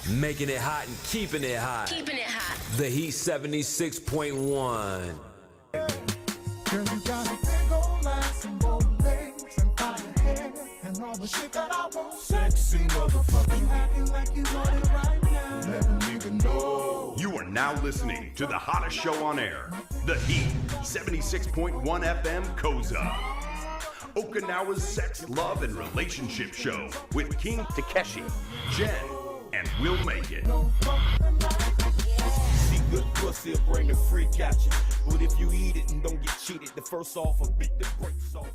Making it hot and keeping it hot. Keeping it hot. The Heat 76.1. Girl, you got a big old ass and bold legs and fine hair and all the shit that I want. Sexy motherfucker, you acting like you want it right now. Let a nigga know. You are now listening to the hottest show on air, The Heat 76.1 FM Koza. Okinawa's sex, love, and relationship show with King Takeshi, Jen, and Will Make It. See good pussy will bring the freak at you. But if you eat it and don't get cheated, the first offer beat the brakes off.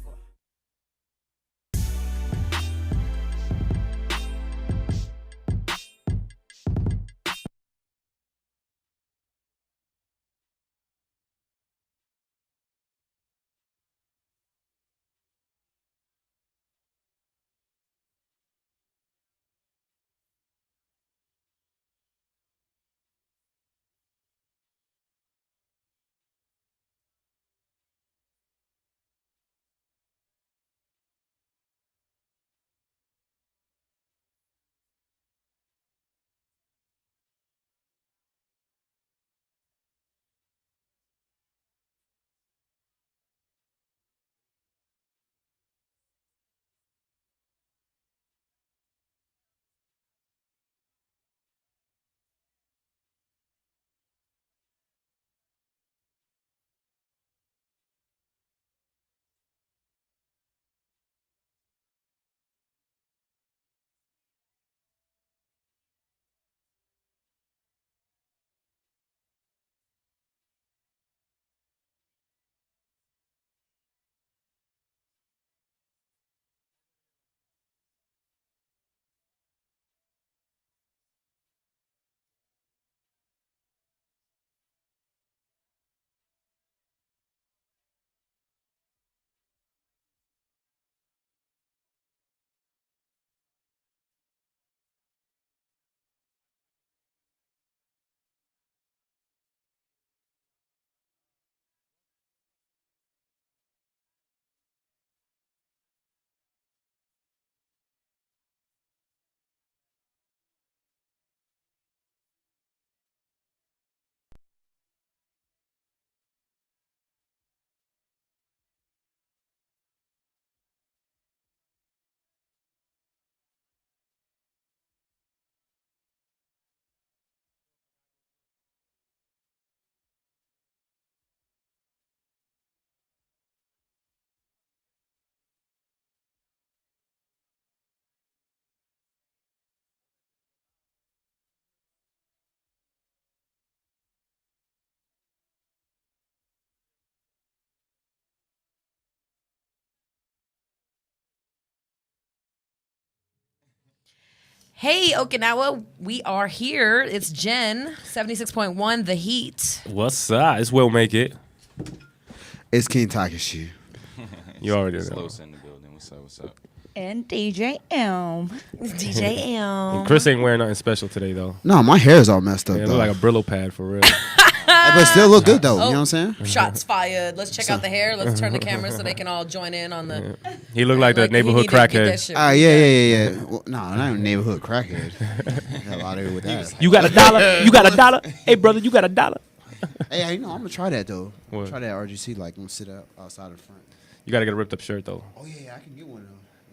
Hey, Okinawa, we are here. It's Jen, 76.1, The Heat. What's up? It's Will Make It. It's King Takeshi. You already know. Slow's in the building. What's up? What's up? And DJ M. DJ M. And Chris ain't wearing nothing special today, though. No, my hair is all messed up, Yeah, it though. look like a Brillo pad for real. But still look good, though. You know what I'm saying? Shots fired. Let's check out the hair. Let's turn the camera so they can all join in on the... He looked like the neighborhood crackhead. Yeah. Well, no, not even neighborhood crackhead. Hell out of here with that. You got $1? You got $1? Hey, brother, you got $1? Hey, you know, I'm going to try that, though. What? Try that RGC, like, I'm going to sit outside the front. You got to get a ripped up shirt, though. Oh, yeah, I can get one, though.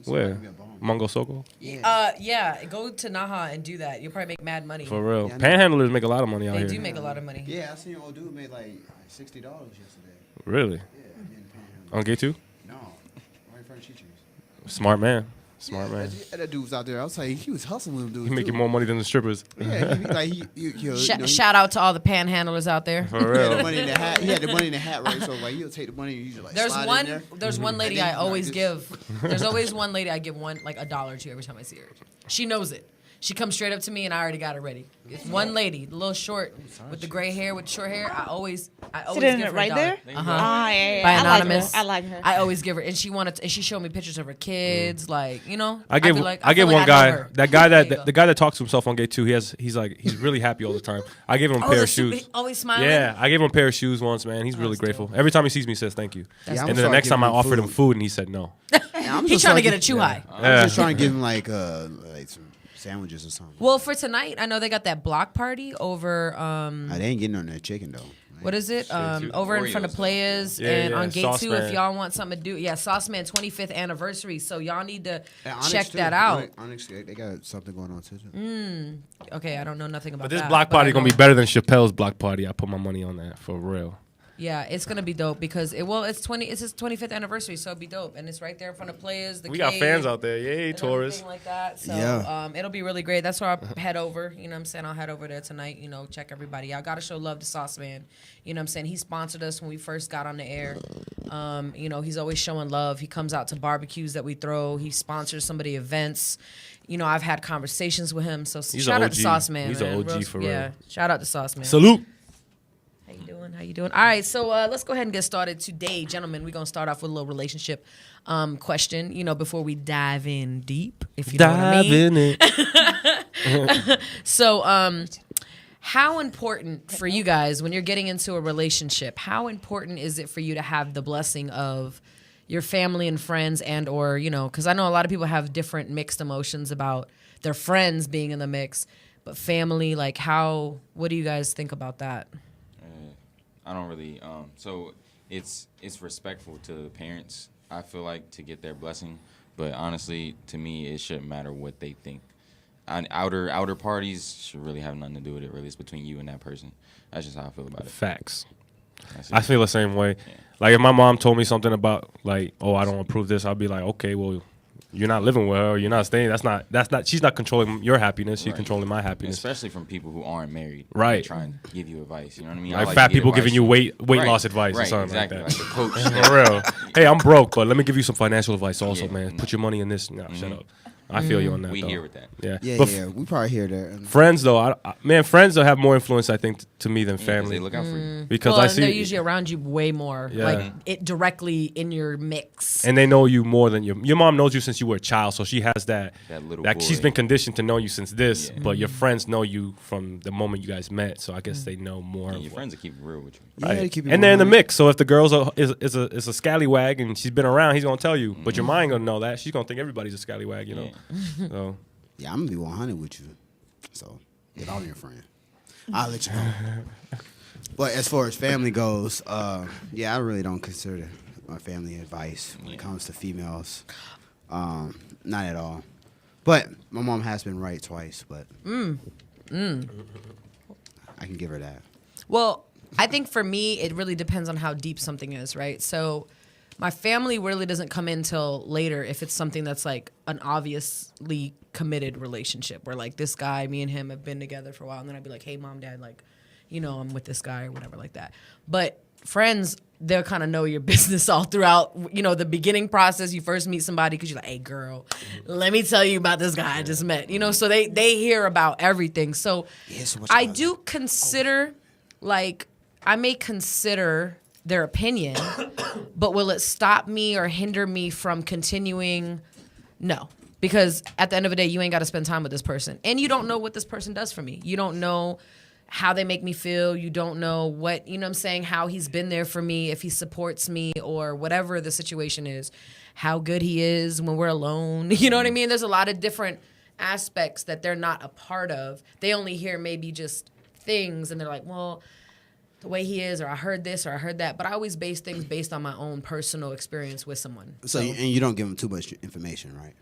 Where? Mongo Soko? Yeah, go to Naha and do that. You'll probably make mad money. For real. Yeah, Panhandlers make a lot of money out They here. do make a lot of money. Yeah, I seen an old dude made like $60 yesterday. Really? Yeah, in the Panhandle. On Gate 2? No, right in front of Chi-Chi's. Smart man. Smart man. That dude was out there. I was like, he was hustling with them dudes. He making too. more money than the strippers. Yeah, he Shout out to all the panhandlers out there. For He had the real. money in the hat. He had the money in the hat, right? So like, he'll take the money and you just like slide in there. There's one lady And I then, always like, give. There's always one lady I give like $1 to every time I see her. She knows it. She comes straight up to me and I already got her ready. It's one lady, the little short with the gray hair, with short hair. I always Sitting give her right $1. there? Uh-huh. Yeah. By I anonymous. like her. I always give her, and she showed me pictures of her kids, like I give feel one feel like guy know her. that guy There you that go. the guy that talks to himself on Gate 2. He's really happy all the time. I gave him a pair of shoes. Always smiling. Yeah, I gave him a pair of shoes once, man. He's really that's grateful. dope. Every time he sees me, he says thank you. Yeah, I'm And gonna then the start next time I giving him offered him food, and he said no. I'm He's just trying to like- get a chew high. I'm just trying to give him like some sandwiches or something. Well, for tonight, I know they got that block party over. They ain't getting on that chicken though. What is it? Over in front of Players Yeah, and yeah, on Gate Sauce 2 Man. if y'all want something to do. Yeah, Sauce Man 25th anniversary. So y'all need to And Onyx, check too. that out. Onyx, they got something going on too. Okay, I don't know nothing about But this that. block but I party gonna know- be better than Chappelle's block party. I put my money on that for real. Yeah, it's gonna be dope because it's his 25th anniversary, so it'll be dope, and it's right there in front of Players. The We got cave, fans out there. Yay, and tourists. everything like that. So Yeah. it'll be really great. That's where I'll head over. You know what I'm saying? I'll head over there tonight, check everybody out. Gotta show love to Sauce Man. You know what I'm saying? He sponsored us when we first got on the air. He's always showing love. He comes out to barbecues that we throw. He sponsors some of the events. I've had conversations with him. So He's shout a out to OG. Sauce Man. He's a man. OG for real. Yeah, shout out to Sauce Man. Salute. How you doing? All right, so let's go ahead and get started today, gentlemen. We're gonna start off with a little relationship question. Before we dive in deep, if you know what I mean. in it. So, how important for you guys when you're getting into a relationship? How important is it for you to have the blessing of your family and friends, and or because I know a lot of people have different mixed emotions about their friends being in the mix, but family, like what do you guys think about that? I don't really. So it's respectful to the parents. I feel like to get their blessing, but honestly, to me, it shouldn't matter what they think. And outer parties should really have nothing to do with it. Really, it's between you and that person. That's just how I feel about it. Facts. That's it. I feel the same way. Yeah. Like if my mom told me something about like, oh, I don't approve this, I'll be like, okay, well, you're not living with her, you're not staying. That's not. She's not controlling your happiness. She's Right. controlling my happiness. Especially from people who aren't married. Right. They try and give you advice. You know what I mean? I Like like fat to get people advice giving you from- weight Right, loss advice or right, something exactly. like that. the coach. For real. Hey, I'm broke, but let me give you some financial advice also, Yeah. man. Put your money in this. No, shut up. I feel you on that. We though. here with that. Yeah. Yeah, But yeah. We probably hear that. friends though, friends will have more influence I think to me than Yeah, 'cause family they look out for you. because Well, I and they're see usually around you way more, Yeah. like it directly in your mix. and they know you more than your mom knows you since you were a child, so she has that That little like she's boy. been conditioned to know you since this, Yeah. but your friends know you from the moment you guys met, so I guess they know more. And of your what- friends will keep it real with you. Yeah, right? they keep it And they're in the 100. mix, so if the girl's is a scallywag and she's been around, he's gonna tell you, but your mind gonna know that she's gonna think everybody's a scallywag, you know. So Yeah, I'm gonna be 100 with you. So get all your friend. I'll let you know. But as far as family goes, yeah, I really don't consider my family advice when it comes to females. Not at all. But my mom has been right twice, but I can give her that. Well, I think for me, it really depends on how deep something is, right? So my family really doesn't come in till later if it's something that's like an obviously committed relationship where like this guy, me and him have been together for a while. And then I'd be like, hey, mom, dad, like, I'm with this guy or whatever like that. But friends, they'll kind of know your business all throughout, the beginning process. You first meet somebody because you're like, hey, girl, let me tell you about this guy I just met. So they hear about everything. So Yeah, so what I you got? do consider, like, I may consider their opinion, but will it stop me or hinder me from continuing? No. Because at the end of the day, you ain't got to spend time with this person. And you don't know what this person does for me. You don't know how they make me feel. You don't know what, how he's been there for me, if he supports me or whatever the situation is, how good he is when we're alone. You know what I mean? There's a lot of different aspects that they're not a part of. They only hear maybe just things and they're like, well, the way he is, or I heard this, or I heard that. But I always base things based on my own personal experience with someone. So and you don't give them too much information, right?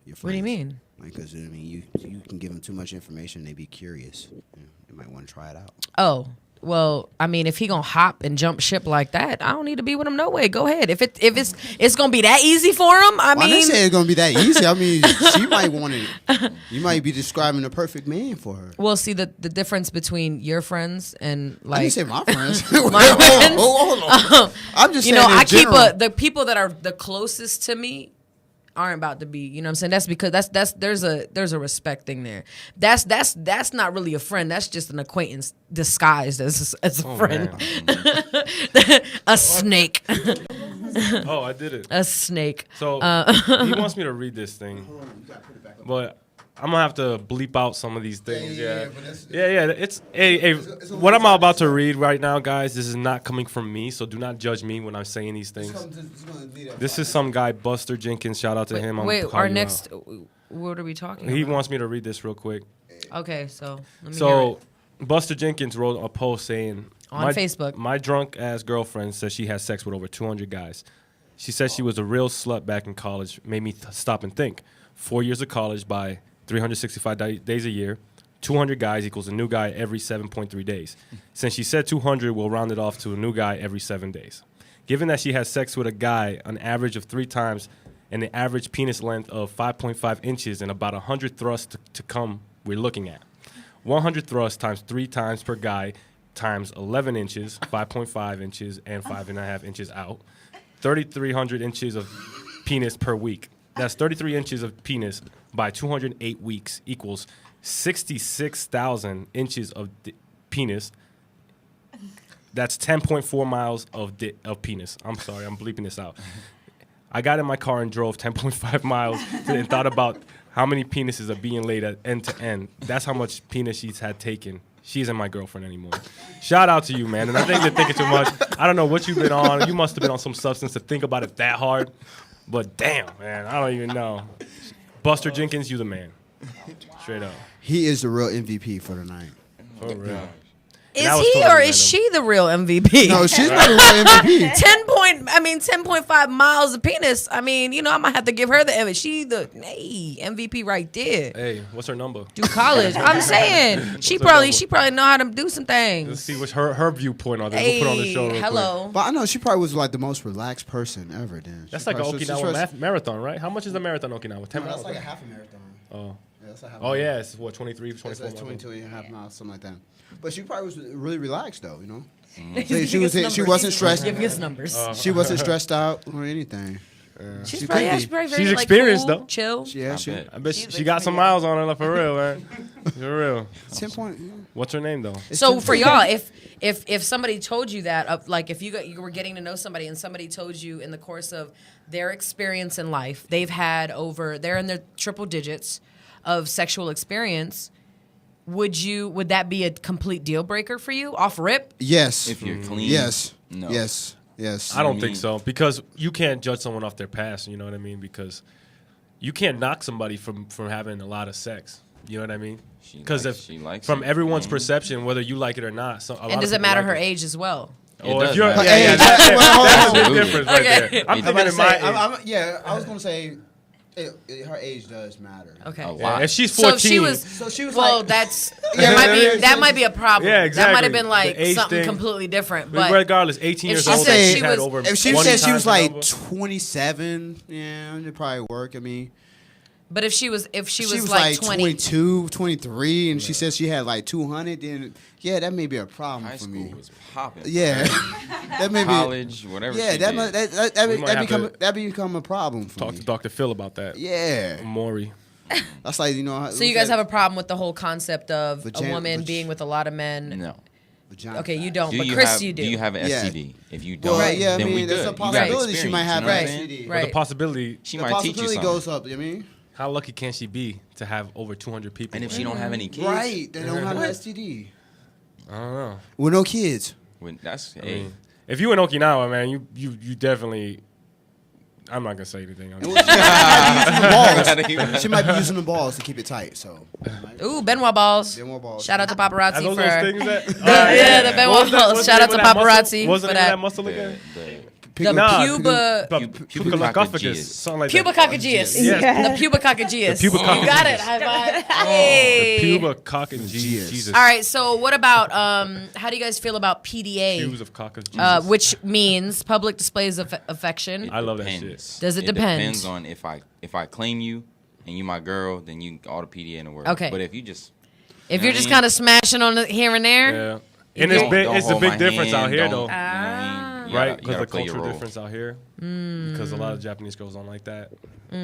Your What do you friends. mean? Because you can give them too much information, they be curious. They might want to try it out. Oh, well, I mean, if he gonna hop and jump ship like that, I don't need to be with him no way. Go ahead. If it's gonna be that easy for him, I Well, I didn't mean, say it's gonna be that easy. I mean, she might want it. You might be describing the perfect man for her. well, see the difference between your friends and I like didn't say my friends. my friends. Hold on. I'm just saying. I in keep general. the people that are the closest to me aren't about to be, you know what I'm saying? That's because there's a respect thing there. That's not really a friend. That's just an acquaintance disguised as a friend. A snake. oh, I did it. A snake. So he wants me to read this thing, but I'm gonna have to bleep out some of these things. Yeah. but that's- It's hey. it's a What I'm little about to time. read right now, guys, this is not coming from me, so do not judge me when I'm saying these things. This is some guy, Buster Jenkins. Shout out to him. I'm Wait, gonna our call you next. out. What are we talking He about? wants me to read this real quick. Okay, so let me hear So, it. Buster Jenkins wrote a post saying On Facebook. my drunk ass girlfriend says she has sex with over 200 guys. She said she was a real slut back in college. Made me stop and think. 4 years of college by 365 days a year. 200 guys equals a new guy every 7.3 days. Since she said 200, we'll round it off to a new guy every 7 days. Given that she has sex with a guy an average of 3 times and the average penis length of 5.5 inches and about 100 thrusts to come, we're looking at 100 thrusts times 3 times per guy times 11 inches, 5.5 inches, and 5.5 inches out. 3,300 inches of penis per week. That's 33 inches of penis by 208 weeks equals 66,000 inches of penis. That's 10.4 miles of penis. I'm sorry, I'm bleeping this out. I got in my car and drove 10.5 miles and thought about how many penises are being laid at end to end. That's how much penis she's had taken. She isn't my girlfriend anymore. Shout out to you, man. And I think you're thinking too much. I don't know what you've been on. You must have been on some substance to think about it that hard. But damn, man, I don't even know. Buster Jenkins, you the man. Straight up. He is the real MVP for the night. For real. Is that was he totally or random. is she the real MVP? No, she's not the real MVP. 10.5 miles of penis. I mean, I might have to give her the MVP. She the MVP right there. Hey, what's her number? Do college. I'm saying she probably know how to do some things. Let's see what's her viewpoint on this. We'll put it on the show real quick. hello. But I know she probably was like the most relaxed person ever. Then That's like an Okinawa marathon, right? How much is the marathon in Okinawa? 10 miles? That's like a half a marathon. Oh. Yeah, that's a half. Oh, yeah. It's what, 23, 24 That's miles? 22 and a half miles, something like that. But she probably was really relaxed though, Give So she us was. She numbers. wasn't stressed. Give us numbers. She wasn't stressed out or anything. she's she probably, could be. she's probably very She's like, experienced, cool, though. chill. Yeah, she. bet. I bet She's she got some miles on her, for real, man. For real. 10 point. What's her name, though? So for y'all, if somebody told you that, like if you were getting to know somebody and somebody told you in the course of their experience in life, they're in their triple digits of sexual experience, would that be a complete deal breaker for you off rip? Yes. If you're clean, Yes. no. Yes. Yes. I don't I think mean- so, because you can't judge someone off their past, you know what I mean? Because you can't knock somebody from having a lot of sex. You know what I mean? She Because likes- she likes from it, everyone's man. perception, whether you like it or not, And does it matter her age as well? Or does if you're, matter. yeah, Age. that's a big Absolutely. difference right Okay. there. I'm It thinking in my age. yeah, I was gonna say, her age does matter. Okay. A Yeah, lot. if she's So 14, if she was, So she was well, like- that's Yeah, that might be a problem. Yeah, That exactly. might have been like The age something thing. completely different. But regardless, 18 if years she old, said she's she had was- over If she 20 said she was times like over. 27, yeah, it'd probably work. I mean, but if she was she like like 20, 22, 23, and she said she had like 200, then yeah, that may be a problem High for school me. was popping. Yeah, that may be. College, whatever. Yeah, she that did. might, We might have to that become a problem for Talk me. to Dr. Phil about that. Yeah, Maury. that's like how- so you guys have a problem with the whole concept of Vagina- a woman being with a lot of men? No. vagina Okay, you fat. don't, Do but you Chris, have, you do. Do you have an Yeah. STD? If you don't, Well, yeah, I then we mean, good. there's a You got possibility she might experience, have you know what I'm Right. saying? STD. But the Right. possibility, She The might teach you possibility something. goes up. You mean how lucky can she be to have over 200 people? And if she don't have any kids, right? They don't have an STD. I don't know. With no kids. that's I hey. mean, if you in Okinawa, man, you definitely. I'm not gonna say anything. She might be using the balls to keep it tight. So Ooh, Benoit balls. Benoit balls. Shout out to Are paparazzi those for those things that? yeah, the Benoit balls. Shout out to paparazzi What's the for name of that that. muscle again? The Nah, puba Pubococophagus, something like that. pubococcygeus. Yes. The pubococcygeus. The pubococcygeus. You got it. High five. Hey. Pubococcygeus. Jesus. All right. So what about how do you guys feel about PDA? Pubes of coccygeus. Which means public displays of affection. I love that Depends. shit. Does it depend? Depends on if I claim you and you my girl, then you all the PDA in the world. Okay. But if you just If know you're what just I mean? kind of smashing on it here and there. Yeah. And it's big. Don't It's a hold big my difference out hand, here, don't- though. You know what I mean? You Right, gotta because the play your cultural role. difference out here. Mm. Because a lot of Japanese girls don't like that.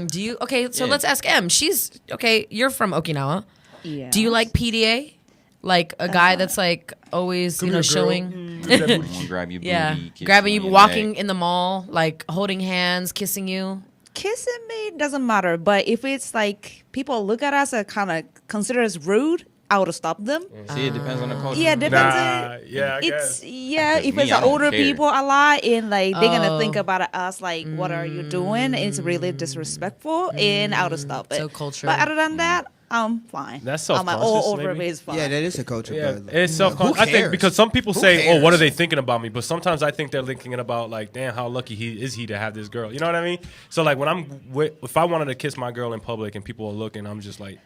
Do you? Okay. So Yeah. let's ask M. She's okay. You're from Okinawa. Yeah. Do you like PDA? Like a guy that's like always, Come here, girl. showing. Look at that Someone grab your booty, Yeah, kiss grabbing you, on your walking neck. in the mall, like holding hands, kissing you. kissing me doesn't matter, but if it's like people look at us and kind of consider us rude, I would stop them. See, it depends on the culture. Yeah, depends. Nah, yeah, I It's guess. yeah. Because If me, it's I don't older care. people a lot, and like they're gonna think Oh. about us like, what are you doing? It's really disrespectful, and I would stop it. So culture. But other than that, I'm fine. That's I'm like, self-conscious, all over maybe? me is fine. Yeah, that is a culture. Yeah, but, it's who self-conscious. I think cares? because some people Who say, "Oh, what are cares? they thinking about me?" But sometimes I think they're thinking about like, "Damn, how lucky he is to have this girl." You know what I mean? So like when if I wanted to kiss my girl in public and people are looking, I'm just like,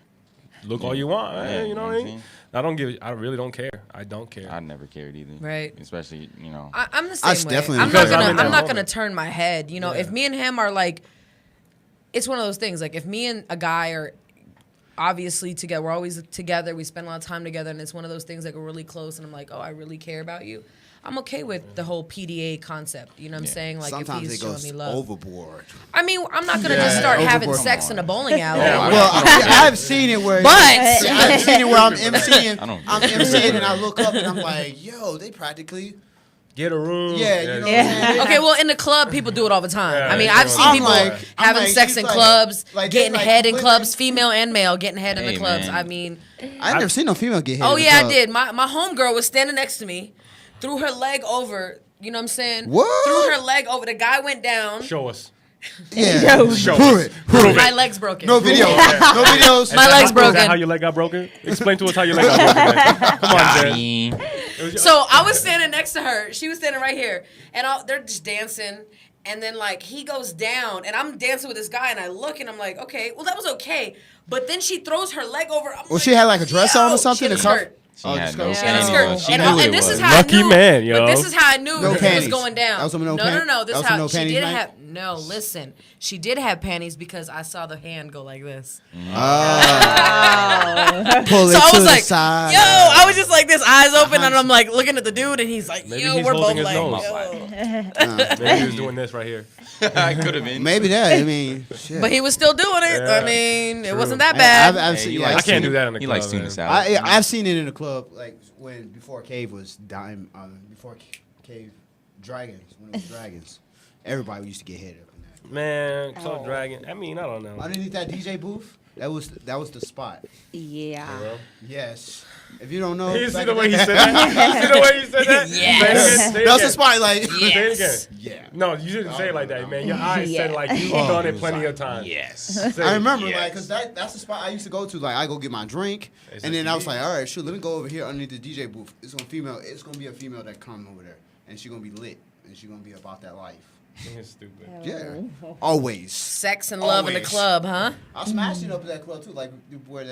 "Look all you want." Yeah, you know what I mean? I really don't care. I don't care. I never cared either. Right. Especially, I'm the same I way. definitely I'm because not gonna. I'm in that I'm not moment. gonna turn my head. You know, Yeah. if me and him are like, it's one of those things. Like if me and a guy are obviously together, we're always together. We spend a lot of time together, and it's one of those things like we're really close. And I'm like, oh, I really care about you. I'm okay with the whole PDA concept. You know what I'm saying? Like Sometimes if it he's showing goes me love. overboard. I mean, I'm not gonna just start having overboard. sex in a bowling alley. Well, I've seen it where. But I've seen it where I'm emceeing. I don't- I'm emceeing and I look up and I'm like, yo, they practically. Get a room. Yeah, you know what I'm saying? okay, well, in the club, people do it all the time. Yeah, I mean, yeah, I've yeah. seen I'm people like- I'm having like, sex she's in like- clubs, like, getting they're like head in completely- clubs, female and male, getting head in the Hey, clubs. man. I mean, I've never seen no female get hit. oh in the yeah, I club. did. My homegirl was standing next to me, threw her leg over. You know what I'm saying? What? Threw her leg over. The guy went down. Show us. Yeah, Show prove us. it. Prove it. My leg's broken. No video. No videos. My leg's Is broken. that how your leg got broken? Explain to us how your leg got broken. Man. Come on, Jen. So I was standing next to her. She was standing right here, and they're just dancing. And then like he goes down, and I'm dancing with this guy, and I look, and I'm like, okay, well that was okay. But then she throws her leg over. I'm Well, she had like a dress on or yo, something. She had a to cover- skirt. She Oh, had just no go- She had a Oh, skirt. She And, knew and it this was. is how Lucky I knew. man, yo. But this is how I knew No it was panties. going down. That was some no no, pan- no. This that was how some no she panties did night? have. No, listen. She did have panties because I saw the hand go like this. Pull it So I to was the like, side. yo, I was just like this, eyes open, and I'm like looking at the dude, and he's like, Maybe yo, he's we're both holding his like, nose. yo. Maybe he was doing this right here. I could have been. Maybe that. I mean, shit. But he was still doing it. Yeah, I mean, it true. wasn't that bad. I've Hey, seen, he yeah, likes I've seen I can't it. do that in the He club. likes tuna man. salad. I've seen it in the club, like before Cave was dime, before Cave Dragons, when it was Dragons. Everybody used to get hit up in that. Man, Club Dragon. I mean, I don't know. Underneath that DJ booth, that was the spot. Yeah. Yes. If you don't know, You see back the in way he the- said that? You see the way he said that? Yes. Say it again, say it That was the again. spot. Like, Say it Yes. again. yeah. No, you didn't say it like that, man. Your eyes said like you've Oh, done it it was plenty like, of times. Yes. Say I it. remember, Yes. like, cause that's the spot I used to go to. Like, I go get my drink, It's and a then I was TV. like, all right, shoot, let me go over here underneath the DJ booth. It's gonna be a female that come over there, and she's gonna be lit, and she's gonna be about that life. You're stupid. Yeah, always. Sex and love in the Always. club, huh? I smashed it up at that club too, like where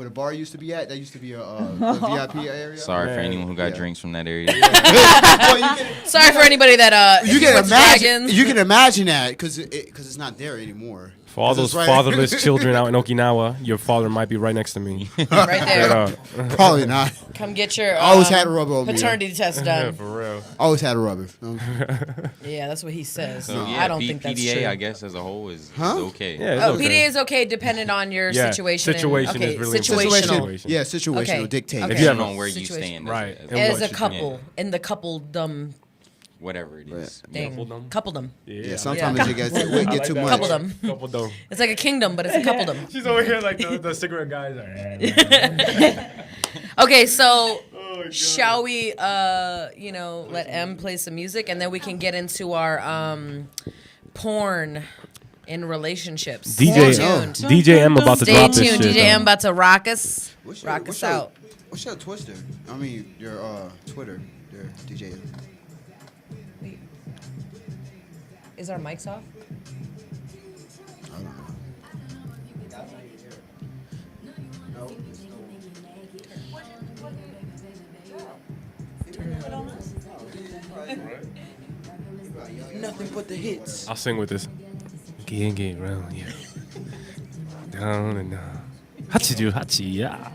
the bar used to be at. That used to be a VIP area. Sorry for Man, anyone who got yeah. drinks from that area. Well, you can, Sorry for anybody that you can went to imagine. Dragons. You can imagine that because it's not there anymore. For all 'Cause those it's right- fatherless children out in Okinawa, your father might be right next to me. right Straight there. up. Probably not. Come get your Always had a rubber on me, paternity test Yeah, done. for real. Always had a rubber. Yeah, that's what he says. So yeah, I don't think that's PDA, true. I guess as a whole is Huh? okay. Yeah, it's Oh, okay. PDA is okay depending on your Yeah, situation. situation okay, is really situational. Situation. Yeah, situational Okay. dictate. Okay. If you have Depending a on where you situation. stand, Right. as, And As what a you- couple in the coupledom whatever it is. thing. Coupledom? Coupledom. Yeah, sometimes Yeah. it gets I like too that. much. Coupledom. Coupledom. It's like a kingdom, but it's a coupledom. She's over here like the cigarette guys. Like, Okay, so oh, God. shall we let M play some music and then we can get into our porn in relationships. DJ, Stay tuned. DJ M about to Stay drop this tuned. shit. DJ M though. about to rock us. What's Rock us out. What's your Twister? I mean, your Twitter, your DJ. Is our mics off? I don't know. Nothing but the hits. I'll sing with this. Get round, yeah. Down and down. Hachi hachi, yeah.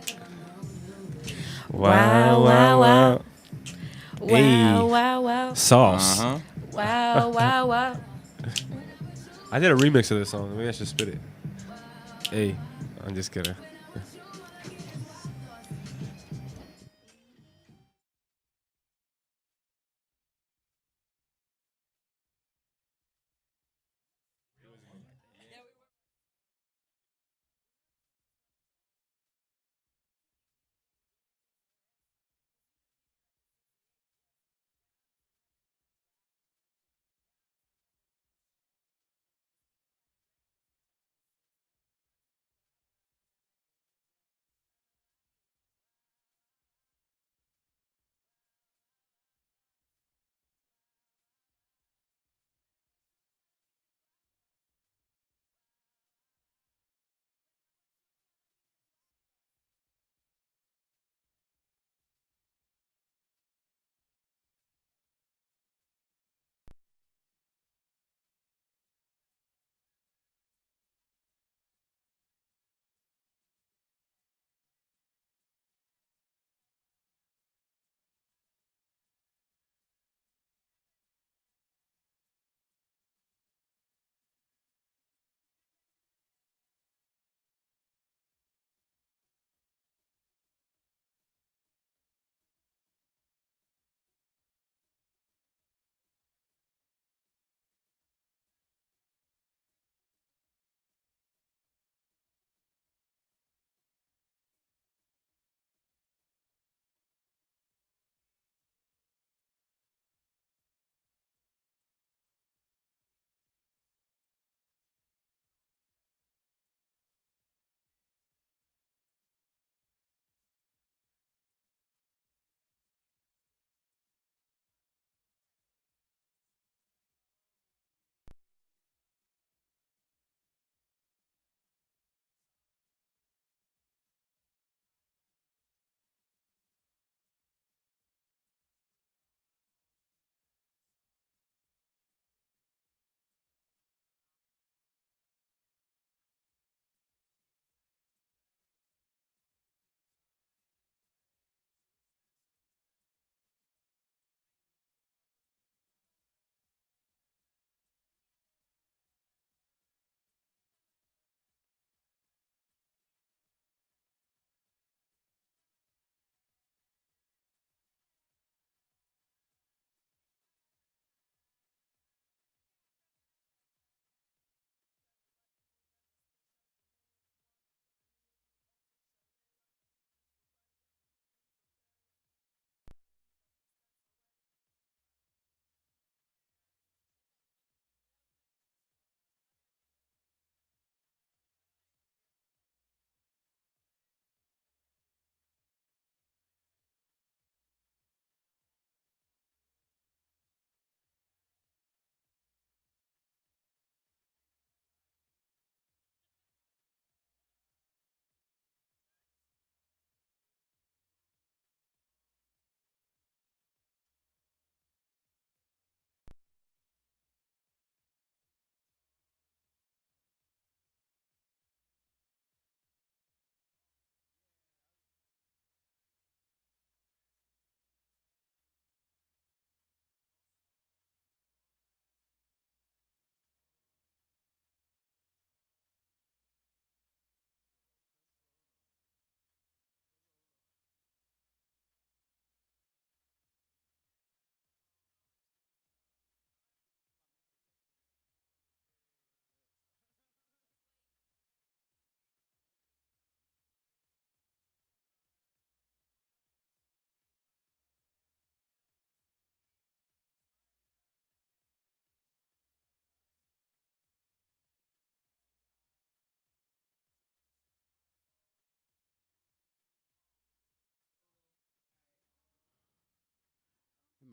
Wow, wow, wow. Hey. Wow, wow. Sauce. Uh-huh. Wow, wow, wow. I did a remix of this song. Maybe I should spit it. Hey, I'm just kidding.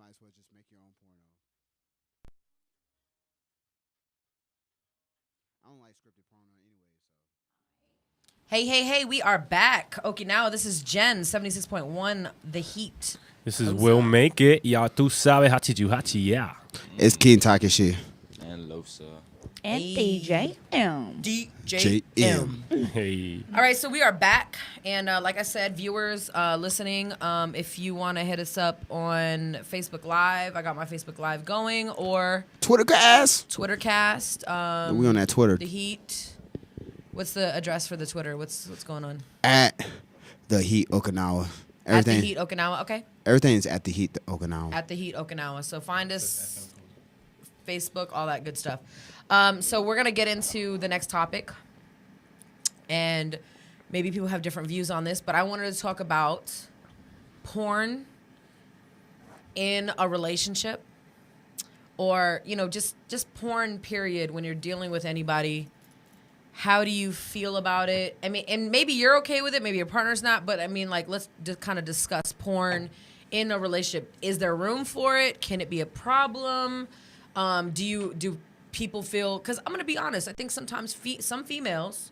might as well just make your own porno. I don't like scripted porno anyway, so. Hey, we are back. Okinawa, this is Jen, 76.1, The Heat. This is Will Make It. Y'all tu sabe hachi hachi, yeah. It's King Takashi. And Losa. And DJ M. DJ JM. Hey. All right, so we are back. And like I said, viewers listening, if you want to hit us up on Facebook Live, I got my Facebook Live going, or Twittercast. Twittercast. We on that Twitter. The Heat. What's the address for the Twitter? What's going on? At the Heat Okinawa. At the Heat Okinawa. Okay. Everything's at the Heat Okinawa. At the Heat Okinawa. So find us, Facebook, all that good stuff. So we're gonna get into the next topic, and maybe people have different views on this, but I wanted to talk about porn in a relationship, or just porn. Period. When you're dealing with anybody. How do you feel about it? I mean, and maybe you're okay with it, maybe your partner's not, but I mean, like, let's just kind of discuss porn in a relationship. Is there room for it? Can it be a problem? Do people feel, because I'm going to be honest, I think sometimes some females,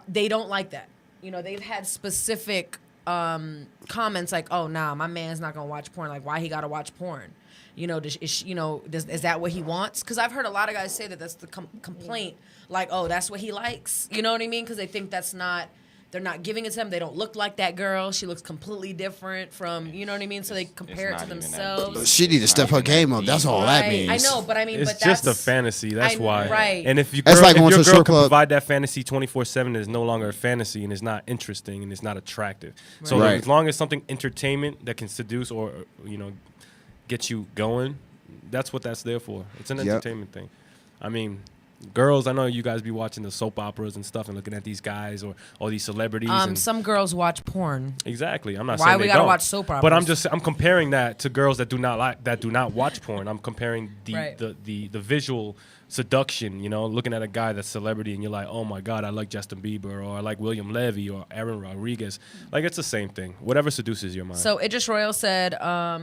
they don't like that. They've had specific comments like, oh, nah, my man's not going to watch porn. Like, why he got to watch porn? Is that what he wants? Because I've heard a lot of guys say that that's the complaint. Like, oh, that's what he likes. You know what I mean? Because they think they're not giving it to him. They don't look like that girl. She looks completely different from, you know what I mean? So they compare it to themselves. She need to step her game up. That's all that means. I know, but I mean, it's just a fantasy. That's why. Right. And if your That's like going to a girl strip can club. provide that fantasy 24/7, it's no longer a fantasy, and it's not interesting, and it's not attractive. So Right. as long as something entertainment that can seduce or get you going, that's what that's there for. It's an entertainment thing. I mean, girls, I know you guys be watching the soap operas and stuff and looking at these guys or all these celebrities. And some girls watch porn. exactly. I'm not Why saying we they gotta don't. watch soap But operas? I'm comparing that to girls that do not watch porn. I'm comparing Right. the visual seduction, looking at a guy that's celebrity and you're like, oh my God, I like Justin Bieber, or I like William Levy or Aaron Rodriguez. Like, it's the same thing. Whatever seduces your mind. So Idris Royal said,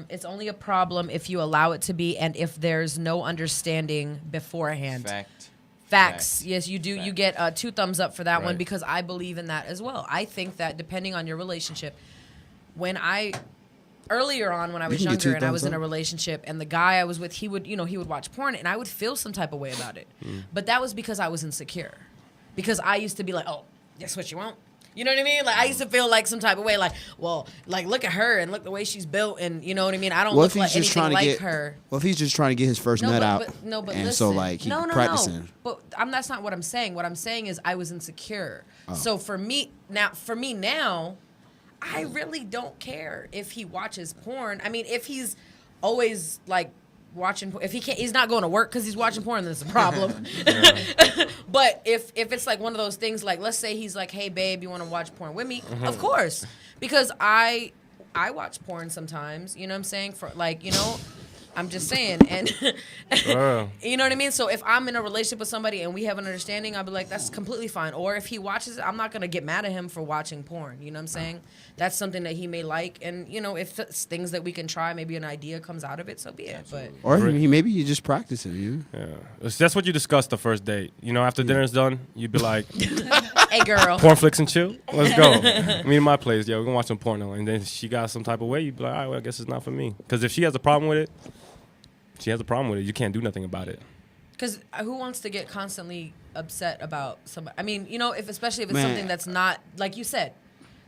it's only a problem if you allow it to be and if there's no understanding beforehand. Facts. Yes, you do. Facts. You get 2 thumbs up for that one Right. because I believe in that as well. I think that depending on your relationship, earlier on when I was You can get 2 younger and I was thumbs in a up. relationship and the guy I was with, he would watch porn and I would feel some type of way about it. But that was because I was insecure. Because I used to be like, oh, that's what you want? You know what I mean? Like, I used to feel like some type of way, like, well, like, look at her and look the way she's built and you know what I mean? I don't look like anything like her. What if he's just trying to get his first nut out? But and listen. so like he practicing. No. But that's not what I'm saying. What I'm saying is I was insecure. So for me now, I really don't care if he watches porn. I mean, if he's always like watching, if he's not going to work because he's watching porn, then it's a problem. But if it's like one of those things, like let's say he's like, hey babe, you want to watch porn with me? Of course, because I watch porn sometimes. You know what I'm saying? For like, I'm just saying, and you know what I mean? So if I'm in a relationship with somebody and we have an understanding, I'll be like, that's completely fine. Or if he watches it, I'm not going to get mad at him for watching porn. You know what I'm saying? That's something that he may like. And, if it's things that we can try, maybe an idea comes out of it, so be it. But Or maybe you just practicing. yeah. That's what you discussed the first date. After dinner's done, you'd be like, hey, girl. porn flicks and chill. Let's go. Meet in my place. Yeah, we're going to watch some porno. And then she got some type of way, you'd be like, all right, well, I guess it's not for me. Because if she has a problem with it, she has a problem with it. You can't do nothing about it. Because who wants to get constantly upset about somebody? I mean, especially if it's Man. something that's not, like you said,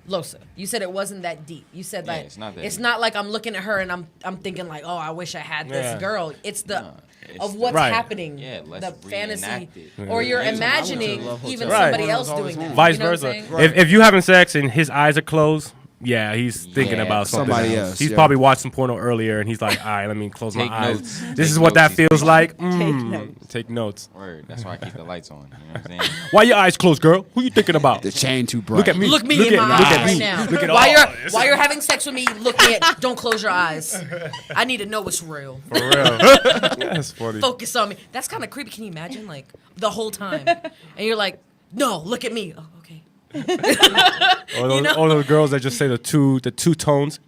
Losa, you said it wasn't that deep. You said like it's not that it's deep. not like I'm looking at her and I'm thinking like, oh, I wish I had this Yeah. girl. It's the it's of the- what's Right. happening, Yeah, let's the fantasy, reenact it. or you're Yeah. imagining Love even Hotel. somebody Right. else doing that. Vice You know what versa. I'm saying? If you having sex and his eyes are closed, yeah, he's thinking Yeah, about something somebody else. else, He's yeah. probably watched some porno earlier, and he's like, all right, let me close my Take eyes. notes. This Take is what that notes. feels like. notes. Take notes. Word. That's why I keep the lights on. You know what I'm saying? Why your eyes closed, girl? Who you thinking about? The chain too bright. Look at me. Look me look in at, my look eyes at right me. now. Look at While you're having sex with me, look me at. Don't close your eyes. I need to know it's real. For real. That's funny. Focus on me. That's kind of creepy. Can you imagine, like the whole time, and you're like, no, look at me. Oh, okay. All those girls that just say the two tones.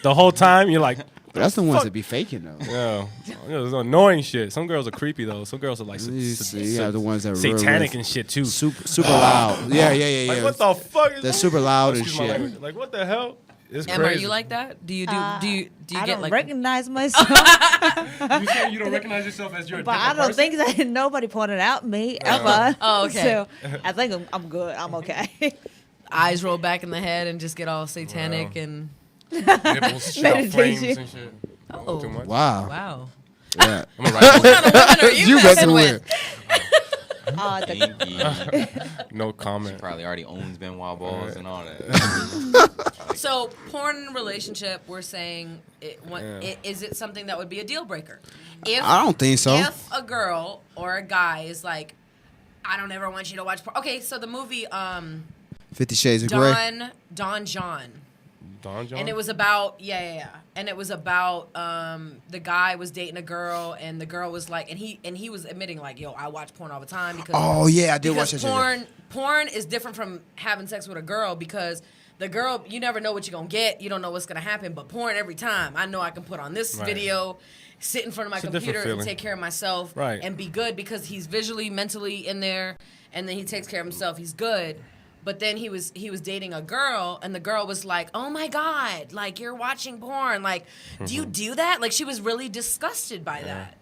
the whole time. You're like, But that's the ones that be faking though. yo, it's annoying shit. Some girls are creepy though. Some girls are like You have the ones that are real, satanic real and shit too. super loud. Yeah. Like what the fuck? Is They're super loud and Excuse my shit. language. Like what the hell? It's Emma, crazy. are you like that? Do you I get don't like recognize myself, You say you don't recognize yourself as you're a but different I don't person? think that nobody pointed out me ever. Oh, okay. So I think I'm good. I'm okay. eyes roll back in the head and just get all satanic and Nipples shoot out flames Meditation. and shit. oh Too much. Wow. wow. Yeah. I'm gonna write What kind of women are you, You messing messing with? with. no comment. Probably already owns Benoit balls and all that. So porn relationship, we're saying, is it something that would be a deal breaker? If, I don't think so. If a girl or a guy is like, I don't ever want you to watch porn. Okay, so the movie 50 Shades of Grey. Don John. Don John? And it was about and it was about the guy was dating a girl and the girl was like and he was admitting like, yo, I watch porn all the time because Oh yeah, I did watch because that. porn is different from having sex with a girl because the girl, you never know what you're gonna get, you don't know what's gonna happen, but porn every time I know I can put on this video, sit in front of my It's a different computer and feeling. take care of myself Right. and be good because he's visually, mentally in there and then he takes care of himself, he's good. But then he was dating a girl, and the girl was like, "Oh my God, like you're watching porn. Like, do you do that?" Like she was really disgusted by that.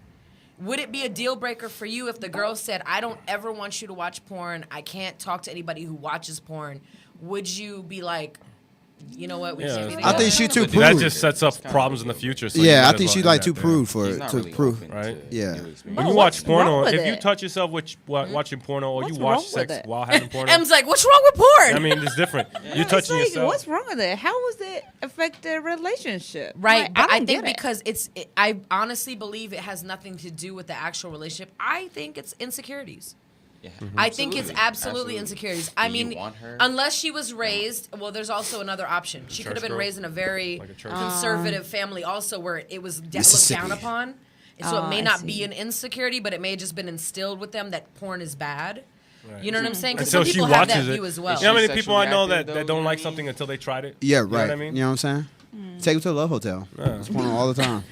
Would it be a deal breaker for you if the girl said, "I don't ever want you to watch porn. I can't talk to anybody who watches porn." Would you be like, you know what? We can't be I think together? she too But prude. That just sets up problems in the future. So you Yeah, might I as think well she's end like that too there. prude for He's not to really prove. open Right. to Yeah. new experience. When you what's watch porno, wrong with if you it? touch yourself watching porno or What's you wrong watch with sex it? while having porno, Em's like, "What's wrong with porn?" I mean, it's different. You're It's touching like, yourself. what's wrong with it? How was it affect the relationship? Right, Like, but I don't think get it. because I honestly believe it has nothing to do with the actual relationship. I think it's insecurities. Yeah, I think it's absolutely absolutely. insecurities. I Do you mean, want her? unless she was raised, well, there's also another option. She could have been girl? raised in a very Like a church conservative family, also where it was looked Mississippi. down upon. And so Oh, it may I not see. be an insecurity, but it may have just been instilled with them that porn is bad. You know what I'm saying? Because Until some she people have that watches it. view as well. You know how many Sexually people I know active, that though, don't you know like what I something until they tried it? Yeah, You know right. what I mean? You know what I'm saying? Take them to a love hotel. It's porn all the time.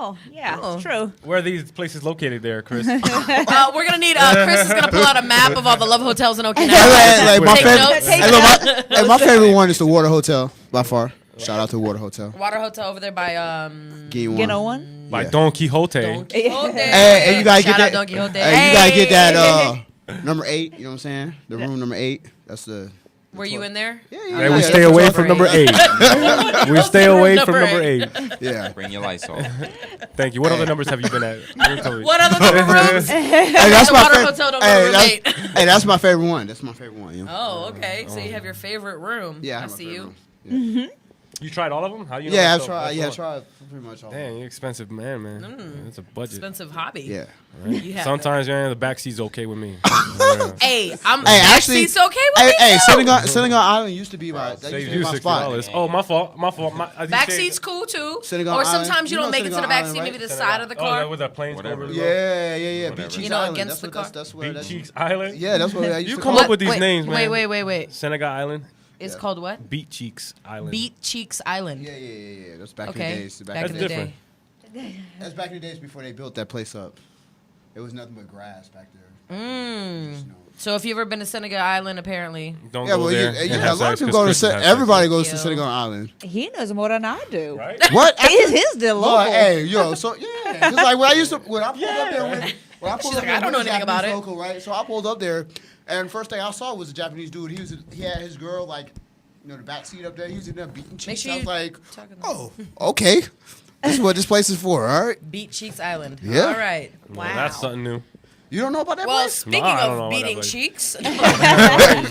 Oh, yeah, it's true. Where are these places located there, Chris? We're gonna need Chris is gonna pull out a map of all the love hotels in Okinawa. Like my Take favorite, notes. my favorite one is the Water Hotel by far. Shout out to Water Hotel. Water hotel over there by Give you one. You know one? By Yeah. Don Quixote. Don Quixote. Hey, and you gotta Shout get out that. Don Quixote. Hey, you gotta get that number 8. You know what I'm saying? The room number 8. That's the. Were you in there? Hey, we stay away from number 8. We stay away from number 8. Yeah. Bring your lights off. Thank you. What other numbers have you been at? What other number rooms? Hey, that's my Water favorite. hotel don't Hey, room that's, 8. hey, that's my favorite one. That's my favorite one. You know? Oh, okay. So you have your favorite room. Yeah, I have my see favorite you. room. Yeah. You tried all of them? How you know Yeah, that's I've so- tried. that's Yeah, I all? tried pretty much all. Dang, you're expensive man. It's a budget. Expensive hobby. Yeah. You have Sometimes, man, the backseat's okay with me. Hey, I'm Hey, actually, it's okay with me Hey, too. Senegal Island used to be my. That Save used to be you my $60. spot. Oh, my fault. My fault. Backseat's cool too. Senegal or Island. sometimes you You don't know make it to the Senegal backseat, Island, maybe the right? side of the Oh, car. that where that planes go Whatever. really low? Yeah. Beach Whatever. Cheeks You know, Island. against That's the what- car. That's where. Beach That's Cheeks Island? Yeah, that's what I used You to come call up with these Wait, names, man. Wait. Senegal Island? It's called what? Beach Cheeks Island. Beat Cheeks Island. Yeah. That's back in the Okay. days. Back That's in the different. day. That's back in the days before they built that place up. It was nothing but grass back there. Just, you know. So if you've ever been to Senegal Island, apparently. Don't Yeah, go well, there. a and lot have of sex, people 'cause go to. Chris has sex. Everybody goes to Yo. Senegal Island. He knows more than I do. Right? What? His the local. Well, hey, yo, so yeah, just like when I pulled up there when I pulled up like, there I don't with know a anything about Japanese it. local, right? So I pulled up there, and first thing I saw was a Japanese dude. He had his girl like, the back seat up there. He was in there beating cheeks. sure I was you like, talk about oh, okay, this is what this place is for, all right? Beat Cheeks Island. Yeah. All right. Well, that's something new. You don't know about that Well, place? speaking I don't know of about that beating place. cheeks,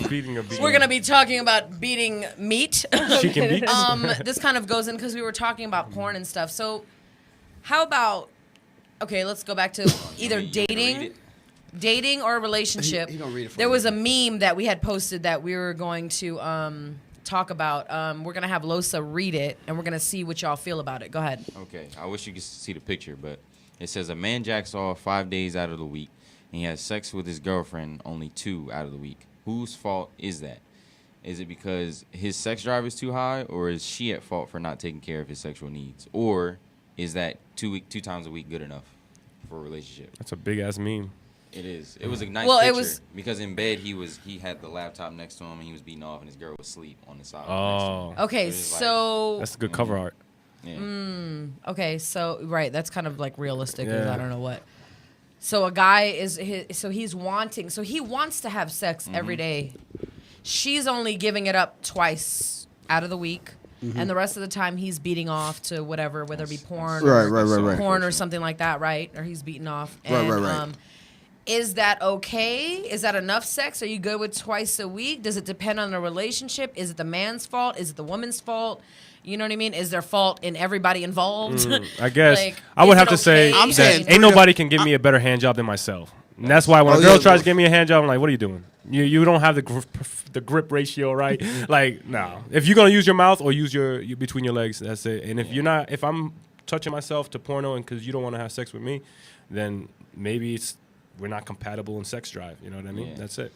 Beating a beating. we're going to be talking about beating meat. Chicken beats. This kind of goes in because we were talking about porn and stuff. So, how about, okay, let's go back to either You wanna read dating. it? Dating or relationship. He gonna read it for there you. was a meme that we had posted that we were going to talk about. We're going to have Losa read it, and we're going to see what y'all feel about it. Go ahead. Okay, I wish you could see the picture, but it says a man jacks off 5 days out of the week, and he has sex with his girlfriend only 2 out of the week. Whose fault is that? Is it because his sex drive is too high, or is she at fault for not taking care of his sexual needs, or is that 2 times a week good enough for a relationship? That's a big ass meme. It is. It was a nice Well, it picture was- because in bed he had the laptop next to him and he was beating off and his girl was asleep on the side. Oh. next to him. Okay, It was like- so That's a good cover art. yeah. okay, so right, that's kind of like realistic. 'Cause Yeah. I don't know what. So a guy he wants to have sex every day. She's only giving it up twice out of the week, and the rest of the time he's beating off to whatever, whether it be porn, Right. porn or something like that, right? Or he's beating off. And, Right. Is that okay? Is that enough sex? Are you good with twice a week? Does it depend on the relationship? Is it the man's fault? Is it the woman's fault? You know what I mean? Is there fault in everybody involved? I guess Like, I would is have it to say okay? I'm saying that ain't nobody can give me a better hand job than myself. And that's why when a girl tries to give me a hand job, I'm like, what are you doing? You don't have the grip ratio right. Like, no. If you're gonna use your mouth or use your between your legs, that's it. And if I'm touching myself to porno and because you don't want to have sex with me, then maybe we're not compatible in sex drive. You know what I mean? Yeah. That's it.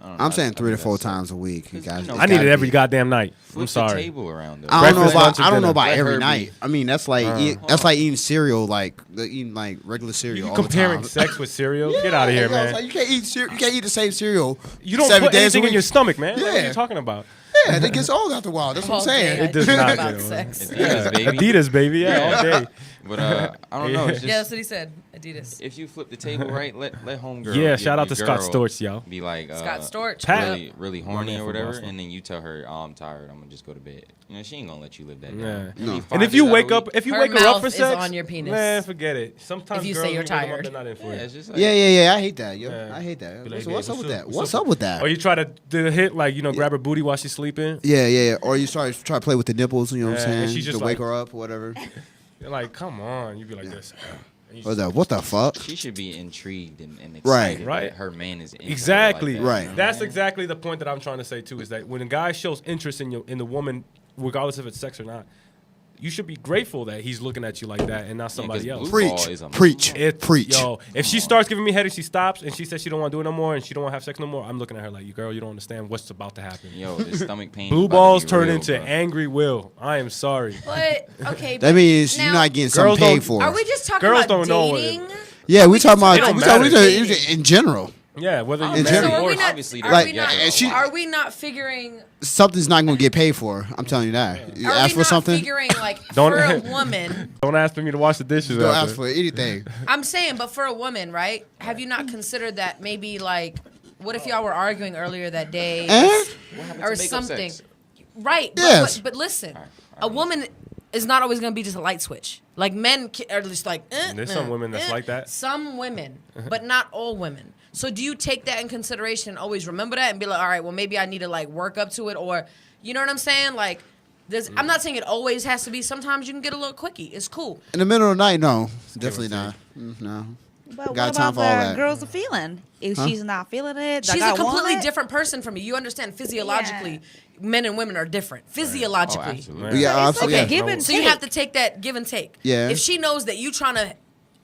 I'm saying 3 to 4 times a week. You guys, know, I need it every goddamn night. Flip I'm sorry. the table around though. I don't know Breakfast, lunch, about. and I don't know dinner. about Let every her night. be. I mean, that's like that's like eating cereal, like eating like regular cereal. You all the comparing time. sex with cereal? Get out of here, You know what I'm man. saying? You can't eat cereal. You can't eat the same cereal. You don't 7 put days a anything in week. your stomach, man. What are Yeah. you talking about? Yeah, it gets old after a while. That's what I'm All day, saying. I It does think not about get old. sex. Adidas, baby. Adidas, baby. Yeah, all day. But I don't know. It's just, Yeah, that's what he said. Adidas. if you flip the table right, let homegirl. Yeah, your- shout out your to Scott girl Storch, y'all. Be like Scott Storch. Pat. really, really horny man or from whatever, Boston. and then you tell her, "Oh, I'm tired. I'm gonna just go to bed." You know, she ain't gonna let you live that Yeah. down. No. Maybe 5 And if you days out wake of the up, week. if you Her wake her up mouth for is sex, on your penis. man, forget it. Sometimes If you girls, say you're wake 'em up, tired. they're not in for yeah, it. it's just like, Yeah. I hate that. Yo, Yeah. I hate that. Be like, What's babe, up with that? what's What's up? up with that? Or you try to do the hit, like, grab her booty while she's sleeping. Yeah. Or you try to play with the nipples. You know what Yeah, I'm and saying? she's just to wake like- her up or whatever. You're like, come on. You be like this. And you What's just- that? What the fuck? she should be intrigued and Right. excited Right. that her man is into her Exactly. like that, Right. you know? That's exactly the point that I'm trying to say too. Is that when a guy shows interest in the woman, regardless if it's sex or not, you should be grateful that he's looking at you like that and not somebody else. blue ball Preach. is a- Preach. Preach. Yo, if she starts giving me head and she stops and she says she don't want to do it no more and she don't want to have sex no more, I'm looking at her like, girl, you don't understand what's about to happen. Yo, the stomach pain. Blue is about balls to be turn real, into bro. angry will. I am sorry. But okay, That means you're now, not getting Girls something paid don't- for. Are we just talking Girls about don't know what dating? Yeah, we talking about. It don't We talking matter. in general. Yeah, whether Oh, you're In so general. married are or we not? Obviously, Are they're we together. not? And she- Are we not figuring? Something's not gonna get paid for. I'm telling you that. You Are ask we for not something. figuring like Don't- for a woman? don't ask for me to wash the dishes. Don't after. ask for anything. I'm saying, but for a woman, right? Have you not considered that maybe like, what if y'all were arguing earlier that day or make up something? sex? Right. Yes. But listen, a woman is not always going to be just a light switch. Like men are just like. And there's some women that's like that. Some women, but not all women. So do you take that in consideration and always remember that and be like, all right, well maybe I need to like work up to it, or you know what I'm saying? Like, I'm not saying it always has to be. Sometimes you can get a little quickie. It's cool. In the middle of the night, no, definitely not. No. But Got what time about for all the that. girl's feeling? If she's not feeling it, the She's guy a completely want it? different person from you. You understand physiologically, men and women are different. Physiologically. Oh, absolutely. Yeah, It's like absolutely. a give and So you take. have to take that give and take. Yeah. If she knows that you trying to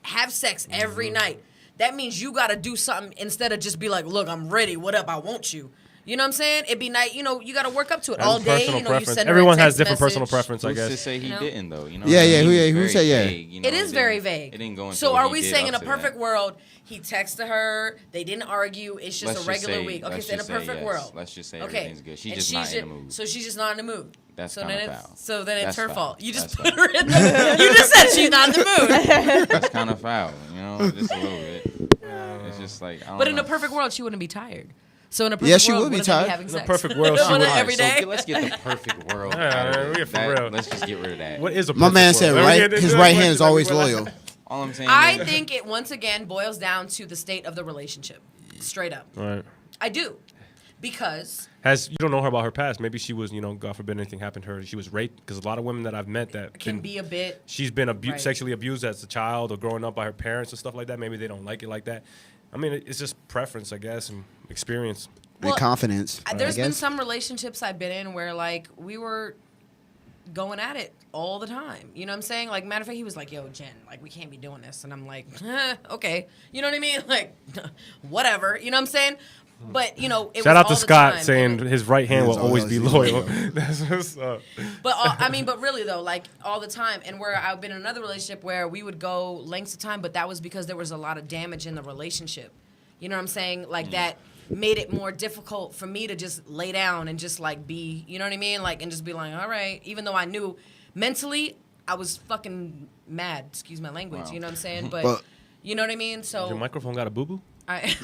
have sex every night, that means you got to do something instead of just be like, look, I'm ready. What up? I want you. You know what I'm saying? It'd be nice. You know, you got to work up to it That's all day. personal You know, you preference. send her a Everyone has text different personal message. preference, I Who's to guess. say he know? didn't though? You know. Yeah, yeah, He was who very said yeah? vague, you know, It is very vague. It didn't go into so what are he we did saying in a up to perfect that. world, he texted her, they didn't argue, it's just Let's a regular say- week. Okay, let's so in a just say perfect yes. world. Let's just say okay. everything's good. She's And just not in the mood. So she's just not in the mood. That's so kinda then foul. So then it's That's her foul. fault. You just That's put her in the You just said she's not in the mood. That's kind of foul, you know, just a little bit. It's just like, I don't But in know. a perfect world, she wouldn't be tired. So in a perfect Yeah, she world, would be wouldn't they tired. having In a sex? perfect world, she On would. it every Alright, day. so let's get the perfect world. Yeah, out of man, it. we get for That- real. Let's just get rid of that. What is a My man perfect said world? Let me get his into right that hand is question. always Let me- loyal. All I'm saying I is, think it once again boils down to the state of the relationship. Straight up. Right. I do. Because You don't know her about her past. Maybe she was, God forbid anything happened to her. She was raped. Because a lot of women that I've met that can be a bit she's been Right. sexually abused as a child or growing up by her parents and stuff like that. Maybe they don't like it like that. I mean, it's just preference, I guess, and experience. And confidence. There's I been guess. some relationships I've been in where like we were going at it all the time. You know what I'm saying? Like matter of fact, he was like, "Yo, Jen, like we can't be doing this," and I'm like, okay. You know what I mean? Like, whatever. You know what I'm saying? But you know, it Shout was out to all the Scott time. saying his right hand will Yes, always be always loyal. That's what's up. But but really though, like all the time, and where I've been in another relationship where we would go lengths of time, but that was because there was a lot of damage in the relationship. You know what I'm saying? Like that made it more difficult for me to just lay down and just like be, you know what I mean? Like and just be like, all right, even though I knew mentally I was fucking mad. Excuse my language. You know what I'm saying? But you know what I mean? So Your microphone got a boo boo? I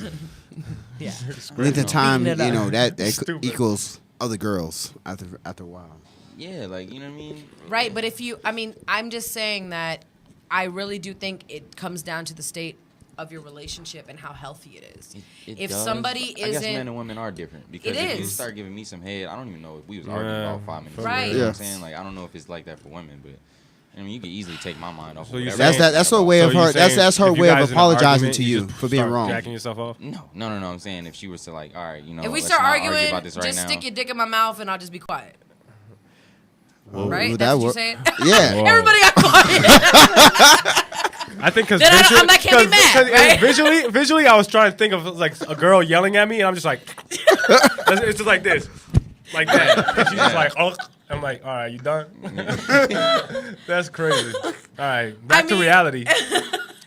yeah. Length of time, Beating it you up. know, that Stupid. equals other girls after a while. Yeah, like you know what I mean. Right, but if you, I mean, I'm just saying that I really do think it comes down to the state of your relationship and how healthy it is. It If does. somebody I guess isn't, men and women are different because It if you is. start giving me some head, I don't even know if we was arguing Yeah, about 5 minutes. Right. You know what I'm Yeah. saying? Like I don't know if it's like that for women, but I mean you can easily take my mind off. So of you whatever. saying- That's her way of So you her. That's saying her if you way guys of in an apologizing argument, to you just for being start wrong. Jacking yourself off? No. I'm saying if she was to like, all right, you know, if we let's start not argue arguing, about this right just now. stick your dick in my mouth and I'll just be quiet. Well, Right? would That's that what you're work? saying? Yeah. Whoa. Everybody got quiet. I think because Then I can't be mad, right? visually, I was trying to think of like a girl yelling at me, and I'm just like, it's just like this, like that. And she's just like, oh, I'm like, all right, you done? That's crazy. All right, back to mean- reality.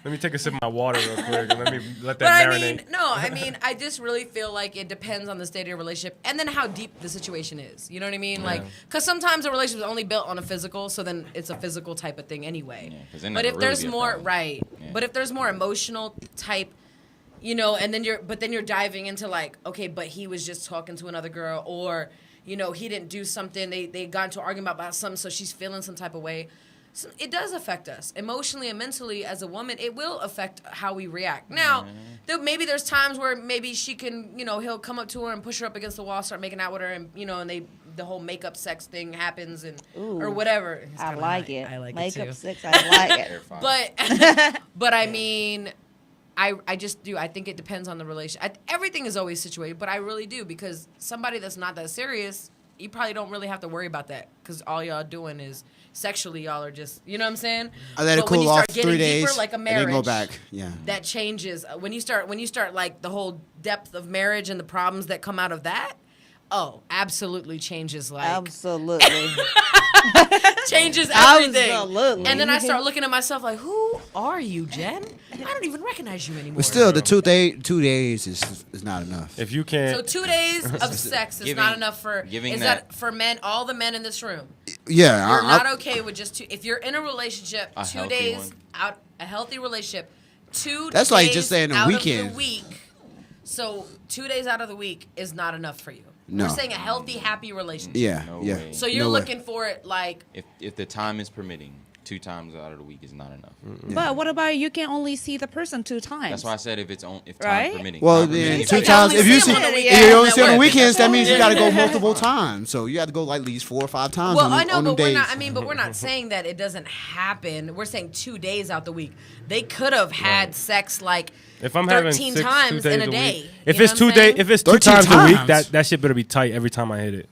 Let me take a sip of my water real quick, and let me let But that I marinate. mean, no, I mean, I just really feel like it depends on the state of your relationship and then how deep the situation is. You know what I mean? Like, because sometimes a relationship is only built on a physical, so then it's a physical type of thing anyway. Yeah, 'cause then But that'll if there's really be a more, problem. right? Yeah. But if there's more emotional type, you know, and then you're diving into like, okay, but he was just talking to another girl, or you know, he didn't do something. They got into an argument about something, so she's feeling some type of way. So it does affect us emotionally and mentally as a woman. It will affect how we react. Now, maybe there's times where maybe she can, you know, he'll come up to her and push her up against the wall, start making out with her, and you know, and the whole makeup sex thing happens, and or whatever. It's I kinda like hot. it. I like Makeup it too. sex, I like it. But I mean, I just do. I think it depends on the relationship. Everything is always situated, but I really do because somebody that's not that serious, you probably don't really have to worry about that because all y'all doing is sexually y'all are just, you know what I'm saying? I let it But when cool you off start getting 3 deeper, days like a and then marriage, go back. Yeah. that changes. When you start like the whole depth of marriage and the problems that come out of that. Oh, absolutely changes like Absolutely. changes everything. Absolutely. And then I start looking at myself like, who are you, Jen? I don't even recognize you anymore. But still, the 2 days is not enough. If you can't, So 2 days of sex is Giving- not enough for. giving Is that- that for men? All the men in this room. Yeah. You're I- not okay with just two. If you're in a relationship, A 2 healthy days one. out, a healthy relationship, 2 That's days like just saying a out weekend. of the week. So 2 days out of the week is not enough for you. No. We're saying a healthy, happy relationship. yeah. No yeah. way. So you're No way. looking for it like. If the time is permitting, 2 times out of the week is not enough. But what about you can only see the person 2 times? That's why I said if time Right? permitting. Well, Time then permitting. two you times. only If you see see, them on the if weekend, you only see on the that weekends, that means you got to go works. multiple times. So you have to go like at least 4 or 5 times. Well, on, I know, on them but we're days. not. I mean, but we're not saying that it doesn't happen. We're saying 2 days out the week. They could have had sex like if I'm having 13 6, 2 times days in a week, day. if You it's know 2 what I'm days, saying? if it's 2 13 times a week, times. that shit better be tight every time I hit it.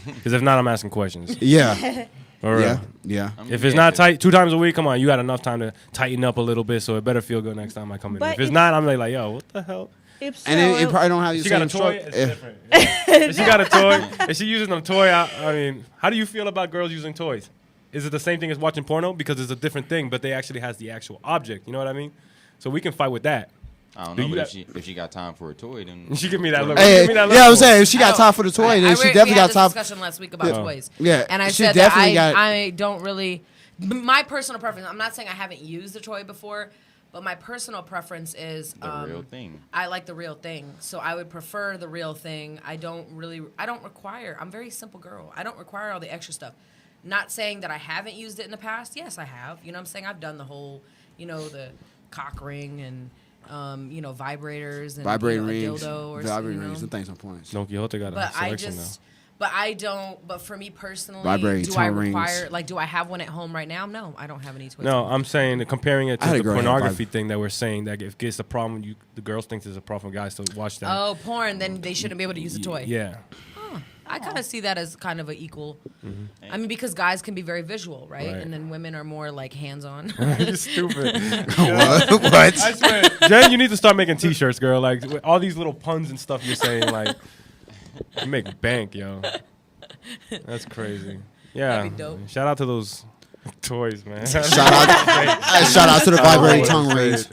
Because if not, I'm asking questions. Yeah. For real. Yeah. Yeah. If it's not tight 2 times a week, come on, you got enough time to tighten up a little bit, so it better feel good next time I come in. But If it's if- not, I'm like, yo, what the hell? If so, And it probably don't have the If she got same a toy, structure. it's different. If she got a toy, if she using a toy, I mean, how do you feel about girls using toys? Is it the same thing as watching porno? Because it's a different thing, but they actually has the actual object. You know what I mean? So we can fight with that. I don't Do know, you but got- if she got time for a toy, then She give me that look. Hey, Give me that look yeah, I'm for it. saying if she got Oh, time for the toy, then she we definitely had got this time. discussion last week about Yeah. toys. Yeah, and I she said definitely that got- I don't really. My personal preference. I'm not saying I haven't used the toy before, but my personal preference is the real thing. I like the real thing, so I would prefer the real thing. I don't require. I'm a very simple girl. I don't require all the extra stuff. Not saying that I haven't used it in the past. Yes, I have. You know what I'm saying? I've done the whole, the cock ring and, vibrators and Vibrating a rings, dildo or vibrating something. rings, and things on points. Don Quixote got a But I selection just, but I don't. But for me personally, Vibrating do I tongue require rings. like do I have one at home right now? No, I don't have any toys. now. No, I'm saying comparing it I had to a the girl that had pornography vibe. thing that we're saying that if it's a problem, the girls think it's a problem for guys to watch that. Oh, porn. Then they shouldn't be able to use a toy. Yeah. I kind of see that as kind of an equal. I mean, because guys can be very visual, right? Right. And then women are more like hands-on. You're stupid. What? I swear, Jen, you need to start making T-shirts, girl. Like with all these little puns and stuff you're saying, like you make bank, yo. That's crazy. Yeah. That'd be dope. Shout out to those toys, man. Shout out to the vibrating tongue rings.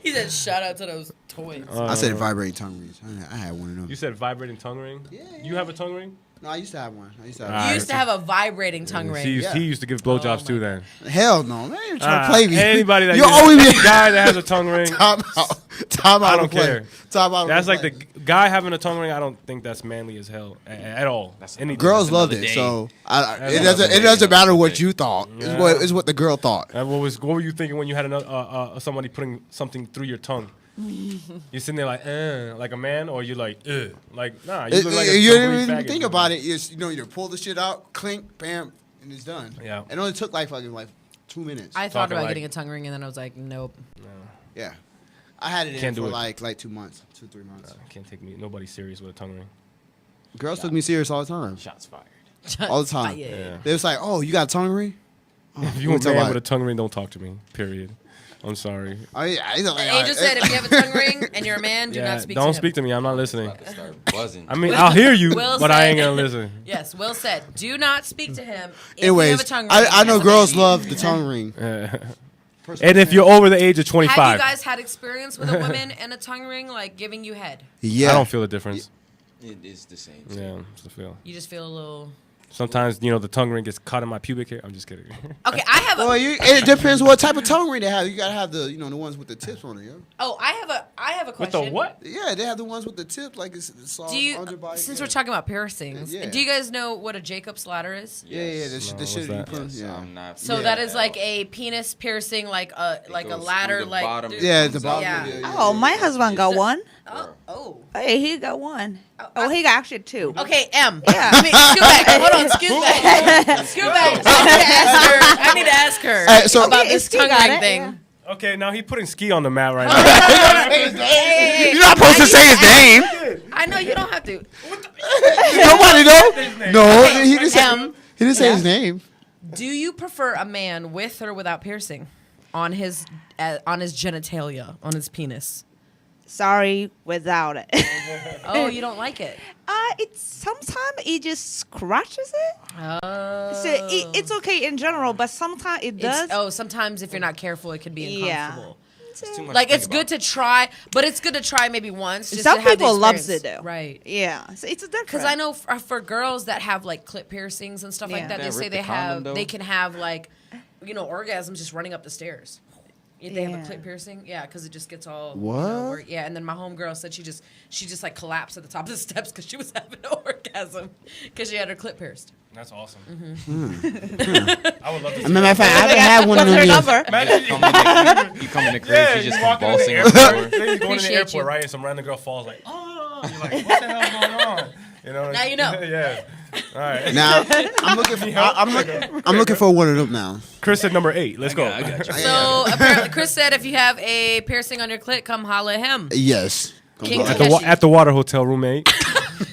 He said, "Shout out to those toys." I said vibrating tongue rings. I had one of them. You said vibrating tongue ring? Yeah. You have a tongue ring? No, I used to have one. I used to Ah, have You used to have a vibrating tongue ring. He used to give blowjobs too then. one. Hell no, man. You're trying to play me. Anybody that You're always any guy that has a tongue ring, Time out. I don't care. Time out. That's like the guy having a tongue ring. I don't think that's manly as hell at all. Girls loved it, so it doesn't matter what you thought. Yeah. It's what the girl thought. What were you thinking when you had another somebody putting something through your tongue? You sitting there like a man, or you like nah. You look like a You didn't complete even faggot. think about it. It's, you pull the shit out, clink, bam, and it's done. Yeah. It only took like 2 minutes. I thought Talking about like- getting a tongue ring, and then I was like, nope. Yeah. I had it in Can't for do it. like 2 months, 2-3 months. Can't take nobody serious with a tongue ring. Girls took me serious all the time. Shots fired. All the time. Yeah. They was like, "Oh, you got a tongue ring?" Oh, If you let me a tell man you with a tongue ring, don't talk to me. Period. I'm sorry. Angel said, if you have a tongue ring and you're a man, do not speak to him. Don't speak to me. I'm not listening. About to start buzzing. I mean, I'll hear you, Will but I ain't said- gonna listen. Yes, Will said, do not speak to him if you have Anyways, a tongue ring. I know as a girls man. love the tongue ring. And if you're over the age of 25, Have you guys had experience with a woman and a tongue ring, like giving you head? Yeah. I don't feel the difference. It is the same. Yeah, just feel. You just feel a little... Sometimes the tongue ring gets caught in my pubic hair. I'm just kidding. Okay, I have a... Well, it depends what type of tongue ring they have. You gotta have the the ones with the tips on it. Yeah. Oh, I have a With question. the what? Yeah, they have the ones with the tips, like it's soft Do you, underbite. since yeah. we're talking about piercings, Yeah. do you guys know what a Jacob's ladder is? Yeah, the what's shit you that? put. Yes, Yeah. I'm not. So that is like a penis piercing, like a goes ladder, through the like bottom. Yeah, at the Comes bottom. out. Yeah. Oh, my husband got one. oh. Hey, he got one. Oh, he got actually two. Okay, M. Yeah. I mean, scoot back. Hold on, scoot back. Scoot back. I need to ask her So- about Yeah, this Ski tongue got ring it, thing. Okay, now he's putting ski on the mat right now. You're not supposed to say his name. I know you don't have to. Nobody know. No, he didn't say. M. He didn't say his name. Do you prefer a man with or without piercing on his genitalia, on his penis? Sorry, without it. Oh, you don't like it? It's sometimes it just scratches it. Oh. So it's okay in general, but sometimes it does. Sometimes if you're not careful, it can be Yeah. uncomfortable. Too much Like to it's think good to try, but it's good to try maybe once. Just Some to have the people loves experience. it though. Right. Yeah, so it's different. Because I know for girls that have like clit piercings and stuff Yeah. like that, they That say rip they the condom, have though? they can have like orgasms just running up the stairs. If they have a Yeah. clit piercing, yeah, because it just gets all What? yeah. And then my homegirl said she just like collapsed at the top of the steps because she was having an orgasm because she had her clit pierced. That's awesome. Mm-hmm. I would love to see As a matter of fact, I haven't had one of What's her them. Yet. number? Imagine You come in the crib, yeah, she just you come walking in the balsing airport, on the floor. then you go in the Appreciate airport, you. right? And some random girl falls like, oh, you're like, what the hell is going on? Now you know. Yeah. All right. Now I'm looking for. I'm looking for one of them now. Chris said number 8. Let's go. I got you. So apparently, Chris said if you have a piercing on your clit, come holla at him. Yes. King Come on. Takeshi. At the water hotel, room 8.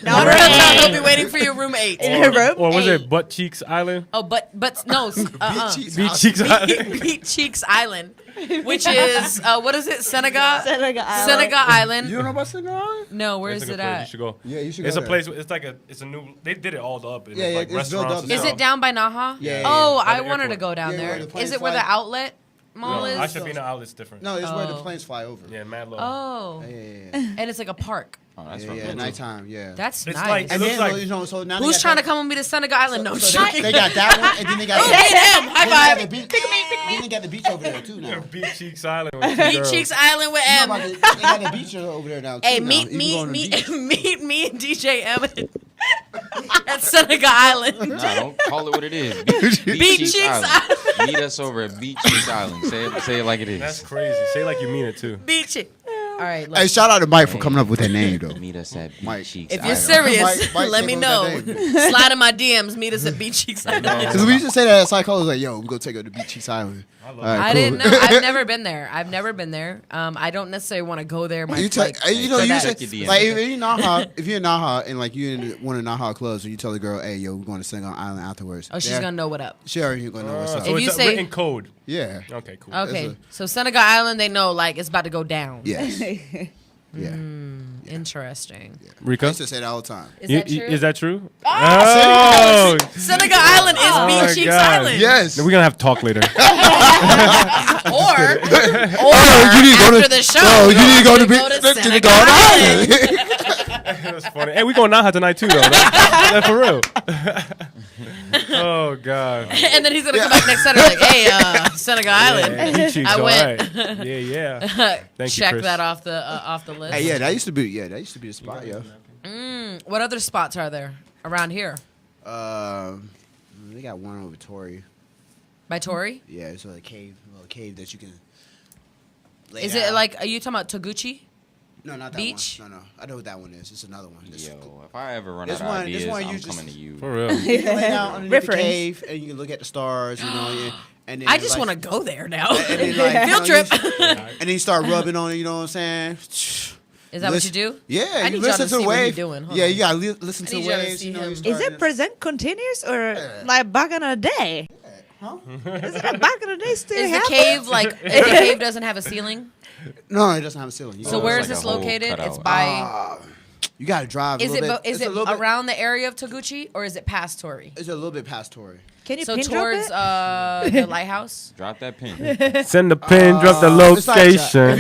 Water hotel, he'll be waiting for your room 8. In her room. Or was Eight. it Butt Cheeks Island? Oh, but no, Beach Cheeks Island. Beat Cheeks Island, which is what is it? Senegal. Senegal Island. Senegal Island. You don't know about Senegal Island? No, where It's is a it good place. You at? should go. Yeah, you should It's go a there. place. It's a new. They did it all up. And Yeah, it's yeah, like it's built restaurants. up and now. Is stuff. it down by Naha? Yeah, yeah, Oh, yeah. By I the wanted to airport. go down Yeah, there. where the planes Is it where the fly. outlet mall No, is? Ashtabina Outlet's different. No, it's where the Oh. planes fly over. Yeah, mad low. Oh, Yeah. and it's like a park. Oh, that's Yeah, from yeah, Bluetooth. nighttime. Yeah. That's It's nice. like- And looks then like- so now they Who's got trying that- to come with me to Senegal Island? No, So joking. they got that one, and then they got Oh, the, B&M, high then they got five. the beach. Then they got the beach over there too now. Beach Cheeks Island. With two Beat girls. Cheeks Island with M. They got the beach over there now. Hey, too now. meet You can go on the beach. me and DJ M at Senegal Island. Nah, don't call it what it is. Beach Cheeks Island. Meet us over at Beach Cheeks Island. Say it like it is. That's crazy. Say it like you mean it too. Beach it. All right. Hey, shout out to Mike for coming up with that name though. Meet us at Beach Mike. Cheeks. If you're Island. serious, Mike let me came up know. with that Slide in my DMs. Meet us at Beach Cheeks Island. Because we used to say that at Psychology, like, yo, we're gonna take her to Beach Cheeks Island. I didn't know. I've never been there. I don't necessarily want to go there. You know, you Check say, your DMs. like, if you're Naha, if you're in Naha and like you're in one of the Naha clubs, and you tell the girl, hey, yo, we're going to Senegal Island afterwards. Oh, she's gonna know what up. She already gonna know what's up. So If you it's say- a written code. Yeah. Okay, cool. Okay, so Senegal Island, they know like it's about to go down. Yes. Yeah. Interesting. I Rika, used to say that all the time. Is that true? Is that true? Oh, Senegal Island is my Beach Cheeks God. Island. Yes. We're gonna have to talk later. Or you need to go after to- the show. Oh, you need to go to go Beach- to to Senegal go to Island. That's funny. Hey, we going Naha tonight too, though. That's for real. Oh God. And then he's gonna come back next Saturday like, hey, Senegal Island. Yeah, Beach Cheeks, I all went. right. Yeah. Thank you, Check Chris. that off the list. Hey, yeah, that used to be the spot, yo. What other spots are there around here? They got one over Tory. By Tori? Yeah, it's a little cave that you can. Lay Is down. it like, are you talking about Toguchi? No, not that Beach? one. No, I know what that one is. It's another one. It's Yo, if I ever run This out of one- this ideas, one I'm you just- coming to you. For real. You can lay down underneath the Reference. cave and you can look at the stars, you know. And then I just like- want to go there now. And then, like, Field you know, trip. and then you start rubbing on it. You know what I'm saying? Is that what you do? Yeah, I you need y'all listen to to see the what he wave. doing. Hold Yeah, on. you gotta listen I to need the y'all to waves. see You know, him. you Is start- it present continuous or like back in the day? Huh? Is it back in the day still Is the happen? cave like, if the cave doesn't have a ceiling? No, it doesn't have a ceiling. You So it's where like is a this hole located? cut It's out. by, You gotta drive. A is little it, bit. is It's it a little bit- around the area of Toguchi or is it past Tori? It's a little bit past Tory. Can you So pin drop towards it? the lighthouse? Drop that pin. Send the pin, drop the It's like, location.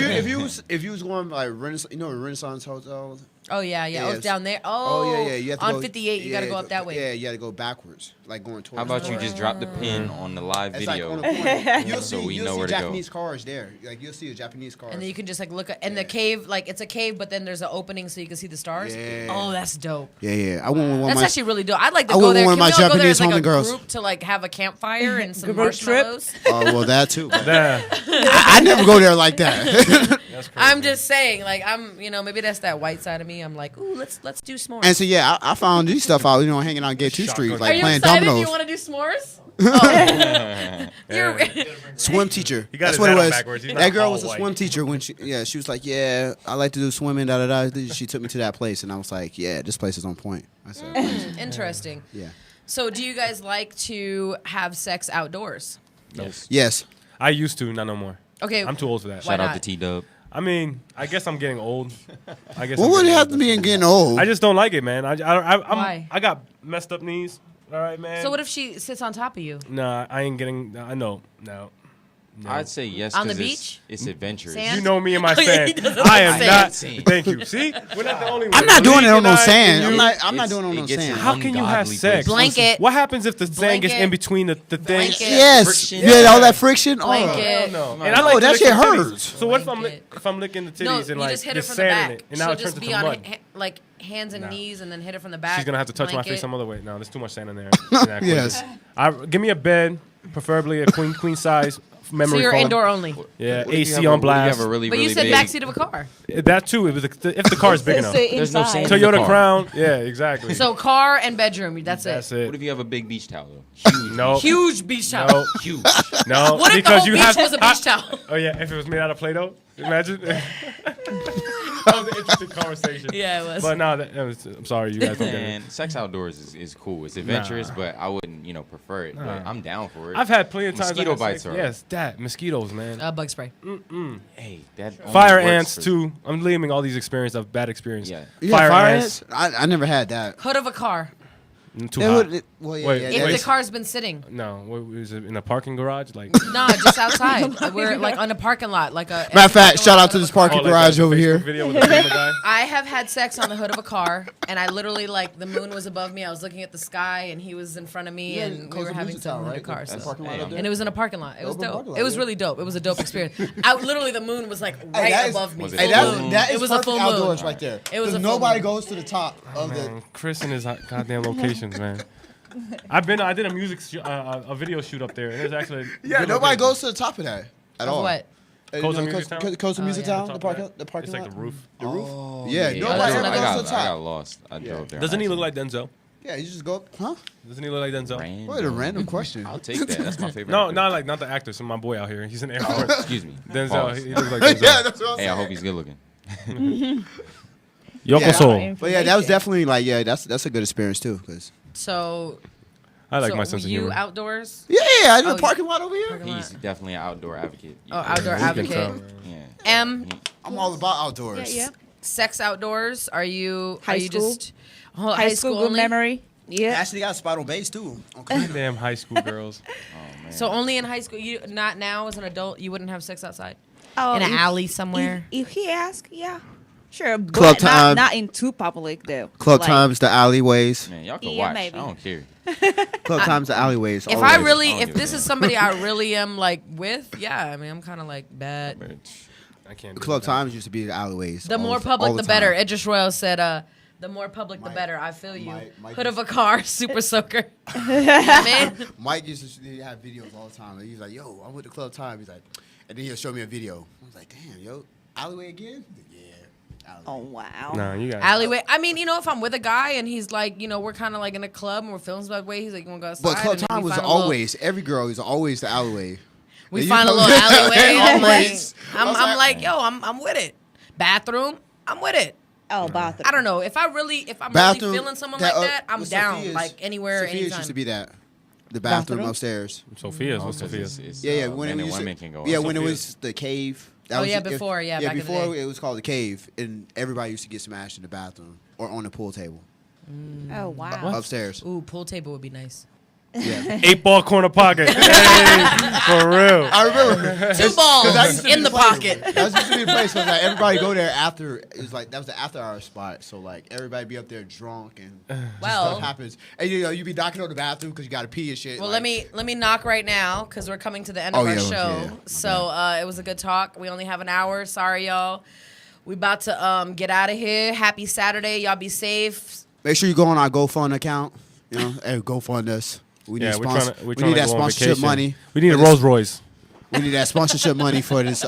if you was going like Renaissance, you know the Renaissance Hotel. Oh, yeah. Oh, Yes. it's down there. Oh yeah. You have to on go, 58, you got to go up that way. Yeah, you got to go backwards, like going towards. How about you just drop the pin on the live It's like video? on the corner. You'll So see, we you'll know see where to go. Japanese cars there. Like you'll see a Japanese car. And then you can just like look at, and the cave, like it's a cave, but then there's an opening so you can see the stars. Yeah. Oh, that's dope. Yeah. I went with one That's of my. actually really dope. I'd like to I go went there. with one of Can my we all go there as Japanese like a homegirls. group to like have a campfire and some Group trip? marshmallows? Oh well, that too. Nah. I never go there like that. I'm just saying, like I'm, maybe that's that white side of me. I'm like, ooh, let's do s'mores. And so yeah, I found these stuff out. You know, hanging out Gate 2 Shotgun. Street, Are like you playing excited? dominoes. You want to do s'mores? Oh. You're, Swim teacher. He got That's his what it hat on was. backwards. He's That not girl all was a white. swim teacher when she was like, yeah, I like to do swimming. Da da da. She took me to that place, and I was like, yeah, this place is on point. I said, interesting. yeah, So, do you guys like to have sex outdoors? yes. I used to, not no more. Okay. I'm too old for that. Why Shout out not? to T-Dub. I mean, I guess I'm getting old. I guess. What I'm would it getting have old. to be in getting old? I just don't like it, man. Why? I got messed up knees. All right, man. So, what if she sits on top of you? Nah, I ain't getting. I know. No. I'd say yes. On the 'cause beach? It's adventurous. Sand? You know me and my Oh, yeah, he sand. doesn't I like am not. sand. Thank you. See, we're not the only. I'm ones. not doing it on Malik no and I sand. and you- I'm not doing it on It no gets sand. How can you have ungodly sex? places. Blanket. What happens if the sand gets Blanket. in between the thing? Blanket. Yes. Friction. Yeah, all that friction. Oh. Blanket. No. No. And I like Oh, to that lick shit the titties. hurts. So what if Blanket. I'm licking the titties No, and you like just hit her there's from the sand back. in it, and now it She'll turns just into be on mud? like hands and Nah. knees, and then hit her from the back. She's gonna have to touch my face Blanket. some other way. No, there's too much sand in there. in that equation. Yes. Give me a bed, preferably a queen size So memory you're foam. indoor only. Yeah, What if you AC have on what if blast. You have a really, But really you said big, backseat of a car. That too, if the car is big enough. There's no inside. sand in the Toyota car. Crown. Yeah, exactly. So car and bedroom. That's That's it. What it. if you have a big beach towel though? Huge. No. Huge beach towel. No. Huge. No. What if the because whole you beach have. was a beach towel? Oh yeah, if it was made out of Play-Doh, imagine. That was an interesting conversation. Yeah, it was. But no, I'm sorry, you guys don't get it. And sex outdoors is cool. It's adventurous, but I wouldn't, prefer it. But Nah. I'm down for it. I've had plenty of times. Mosquito I had bites sex. are- Yes, that mosquitoes, man. Bug spray. Hey, that only Fire works ants for- too. I'm naming all these experiences of bad experience. Yeah. Yeah, fire ants. I never had that. Hood of a car. Too It hot. would- well, yeah, Wait, yeah, If that the is- car's been sitting. No, what was it in a parking garage? Like Nah, just outside. We're like on a parking lot, like a. Matter of fact, shout out to this parking like garage that over Facebook here. Video with the FEMA guy. I have had sex on the hood of a car, and I literally like the moon was above me. I was looking at the sky, and he was in front of me, and we were having sex in the car. So. And it was in a parking lot. It was Open dope. parking lot, It was yeah. really dope. It was a dope experience. I literally the moon was like right that is- above me. Was it Full full moon. moon? That It is was a perfect full outdoors moon. right there. It was 'Cause a full nobody moon. goes to the top of the. Man, Chris and his goddamn locations, man. I did a music a video shoot up there. And there's actually Yeah, good nobody location. goes to the top of that at Of all. what? Costa Music Town? Costa Music Town, Top the of parking, that. the parking It's lot. like the roof. The roof. Oh, Yeah, yeah. nobody That's ever another- goes I to the top. got lost. I drove there. Doesn't he look accident. like Denzel? Yeah, you just go up, huh? Doesn't he look like Denzel? Random. What a random question. I'll take that. That's my favorite. No, actor. not the actor. So my boy out here. He's in Air Force. Excuse me. Denzel. Pause. He looks like Denzel. yeah, that's what I'm Hey, I saying. hope he's good looking. Yokoso. But yeah, that was definitely like, yeah, that's a good experience too. Cause So, I like so my sense were of you humor. outdoors? yeah, I did Oh, the parking lot over here. Parking lot. He's definitely an outdoor advocate. Oh, outdoor You can advocate. tell. Yeah. M, I'm all about outdoors. Yeah. sex outdoors. Are you? High are you school? just oh, High school good only? memory. I Yeah. actually got a spot on base too. Okay. Damn high school girls. Oh man. So only in high school. You not now as an adult. You wouldn't have sex outside Oh, in an if- alley somewhere. If he asks, yeah, sure. But Club time. not in too public though. Club Like, times, the alleyways. Man, y'all can Yeah, watch. maybe. I don't care. Club times, the alleyways. If always. I really, I don't if give a this is damn. somebody I really am like with, yeah, I mean, I'm kind of like bad. I can't. do Club that. times used to be the alleyways. The all more all public, the better. time. Idris Royal said, "The more public, the Mike- better." I feel you. Mike Hood of a used- car, super soaker. Man, Mike used to have videos all the time. He's like, "Yo, I'm with the club time." He's like, and then he'll show me a video. I was like, "Damn, yo, alleyway again?" Yeah. Alleyway. Oh wow. Nah, you got alleyway. I mean, you know, if I'm with a guy and he's like, you know, we're kind of like in a club and we're feeling some way, he's like, "You want to go outside?" But club And then time we was find a little- always every girl is always the alleyway. We And you find a come- little alleyway. And like, Always. I was I'm like, yo, I'm with it. Bathroom, I'm with it. Oh, bathroom. I don't know if I'm really Bathroom, feeling someone like that, I'm with down. Sophia's- Like anywhere, Sophia's anytime. used to be that. The bathroom, Bathroom? upstairs. Sophia's. Oh, What's 'cause Sophia's? it's, Yeah, men when it and used to- women can go. Yeah, out. when it Sophia's. was the cave. That Oh, was yeah, before, yeah, back in the before day. it was called the cave, and everybody used to get smashed in the bathroom or on the pool table Oh wow. upstairs. Ooh, pool table would be nice. Yeah, 8-ball corner pocket. Hey, for real. I remember. Two balls that used to be in the place. pocket. That used to be the place. Cause like everybody go there after. It was like that was the after hour spot. So like everybody be up there drunk and Well- stuff happens. And you know you be knocking on the bathroom because you got to pee and shit. Well, like, let me knock right now because we're coming to the end Oh, of our yeah, show. yeah, my So it was a good talk. We only have an hour. Sorry, y'all. We about to get out of here. Happy Saturday. Y'all be safe. Make sure you go on our GoFund account. You know, hey, GoFund us. We need Yeah, we're trying to. we need that go on sponsorship vacation. money. We need a for this- Rolls Royce. We need that sponsorship money for this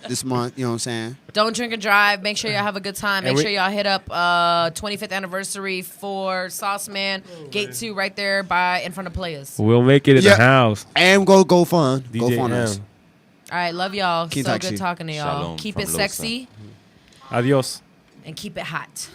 this month. You know what I'm saying? Don't drink and drive. Make sure y'all have a good time. And Make we- sure y'all hit up 25th anniversary for Sauce Man. Gate 2 right there in front of Players. All We'll make it in Yeah. the house. And GoFund. DJ GoFund us. M. right, love y'all. Keep So taxi. good talking to y'all. Shalom Keep from it Losa. sexy Adios. and keep it hot.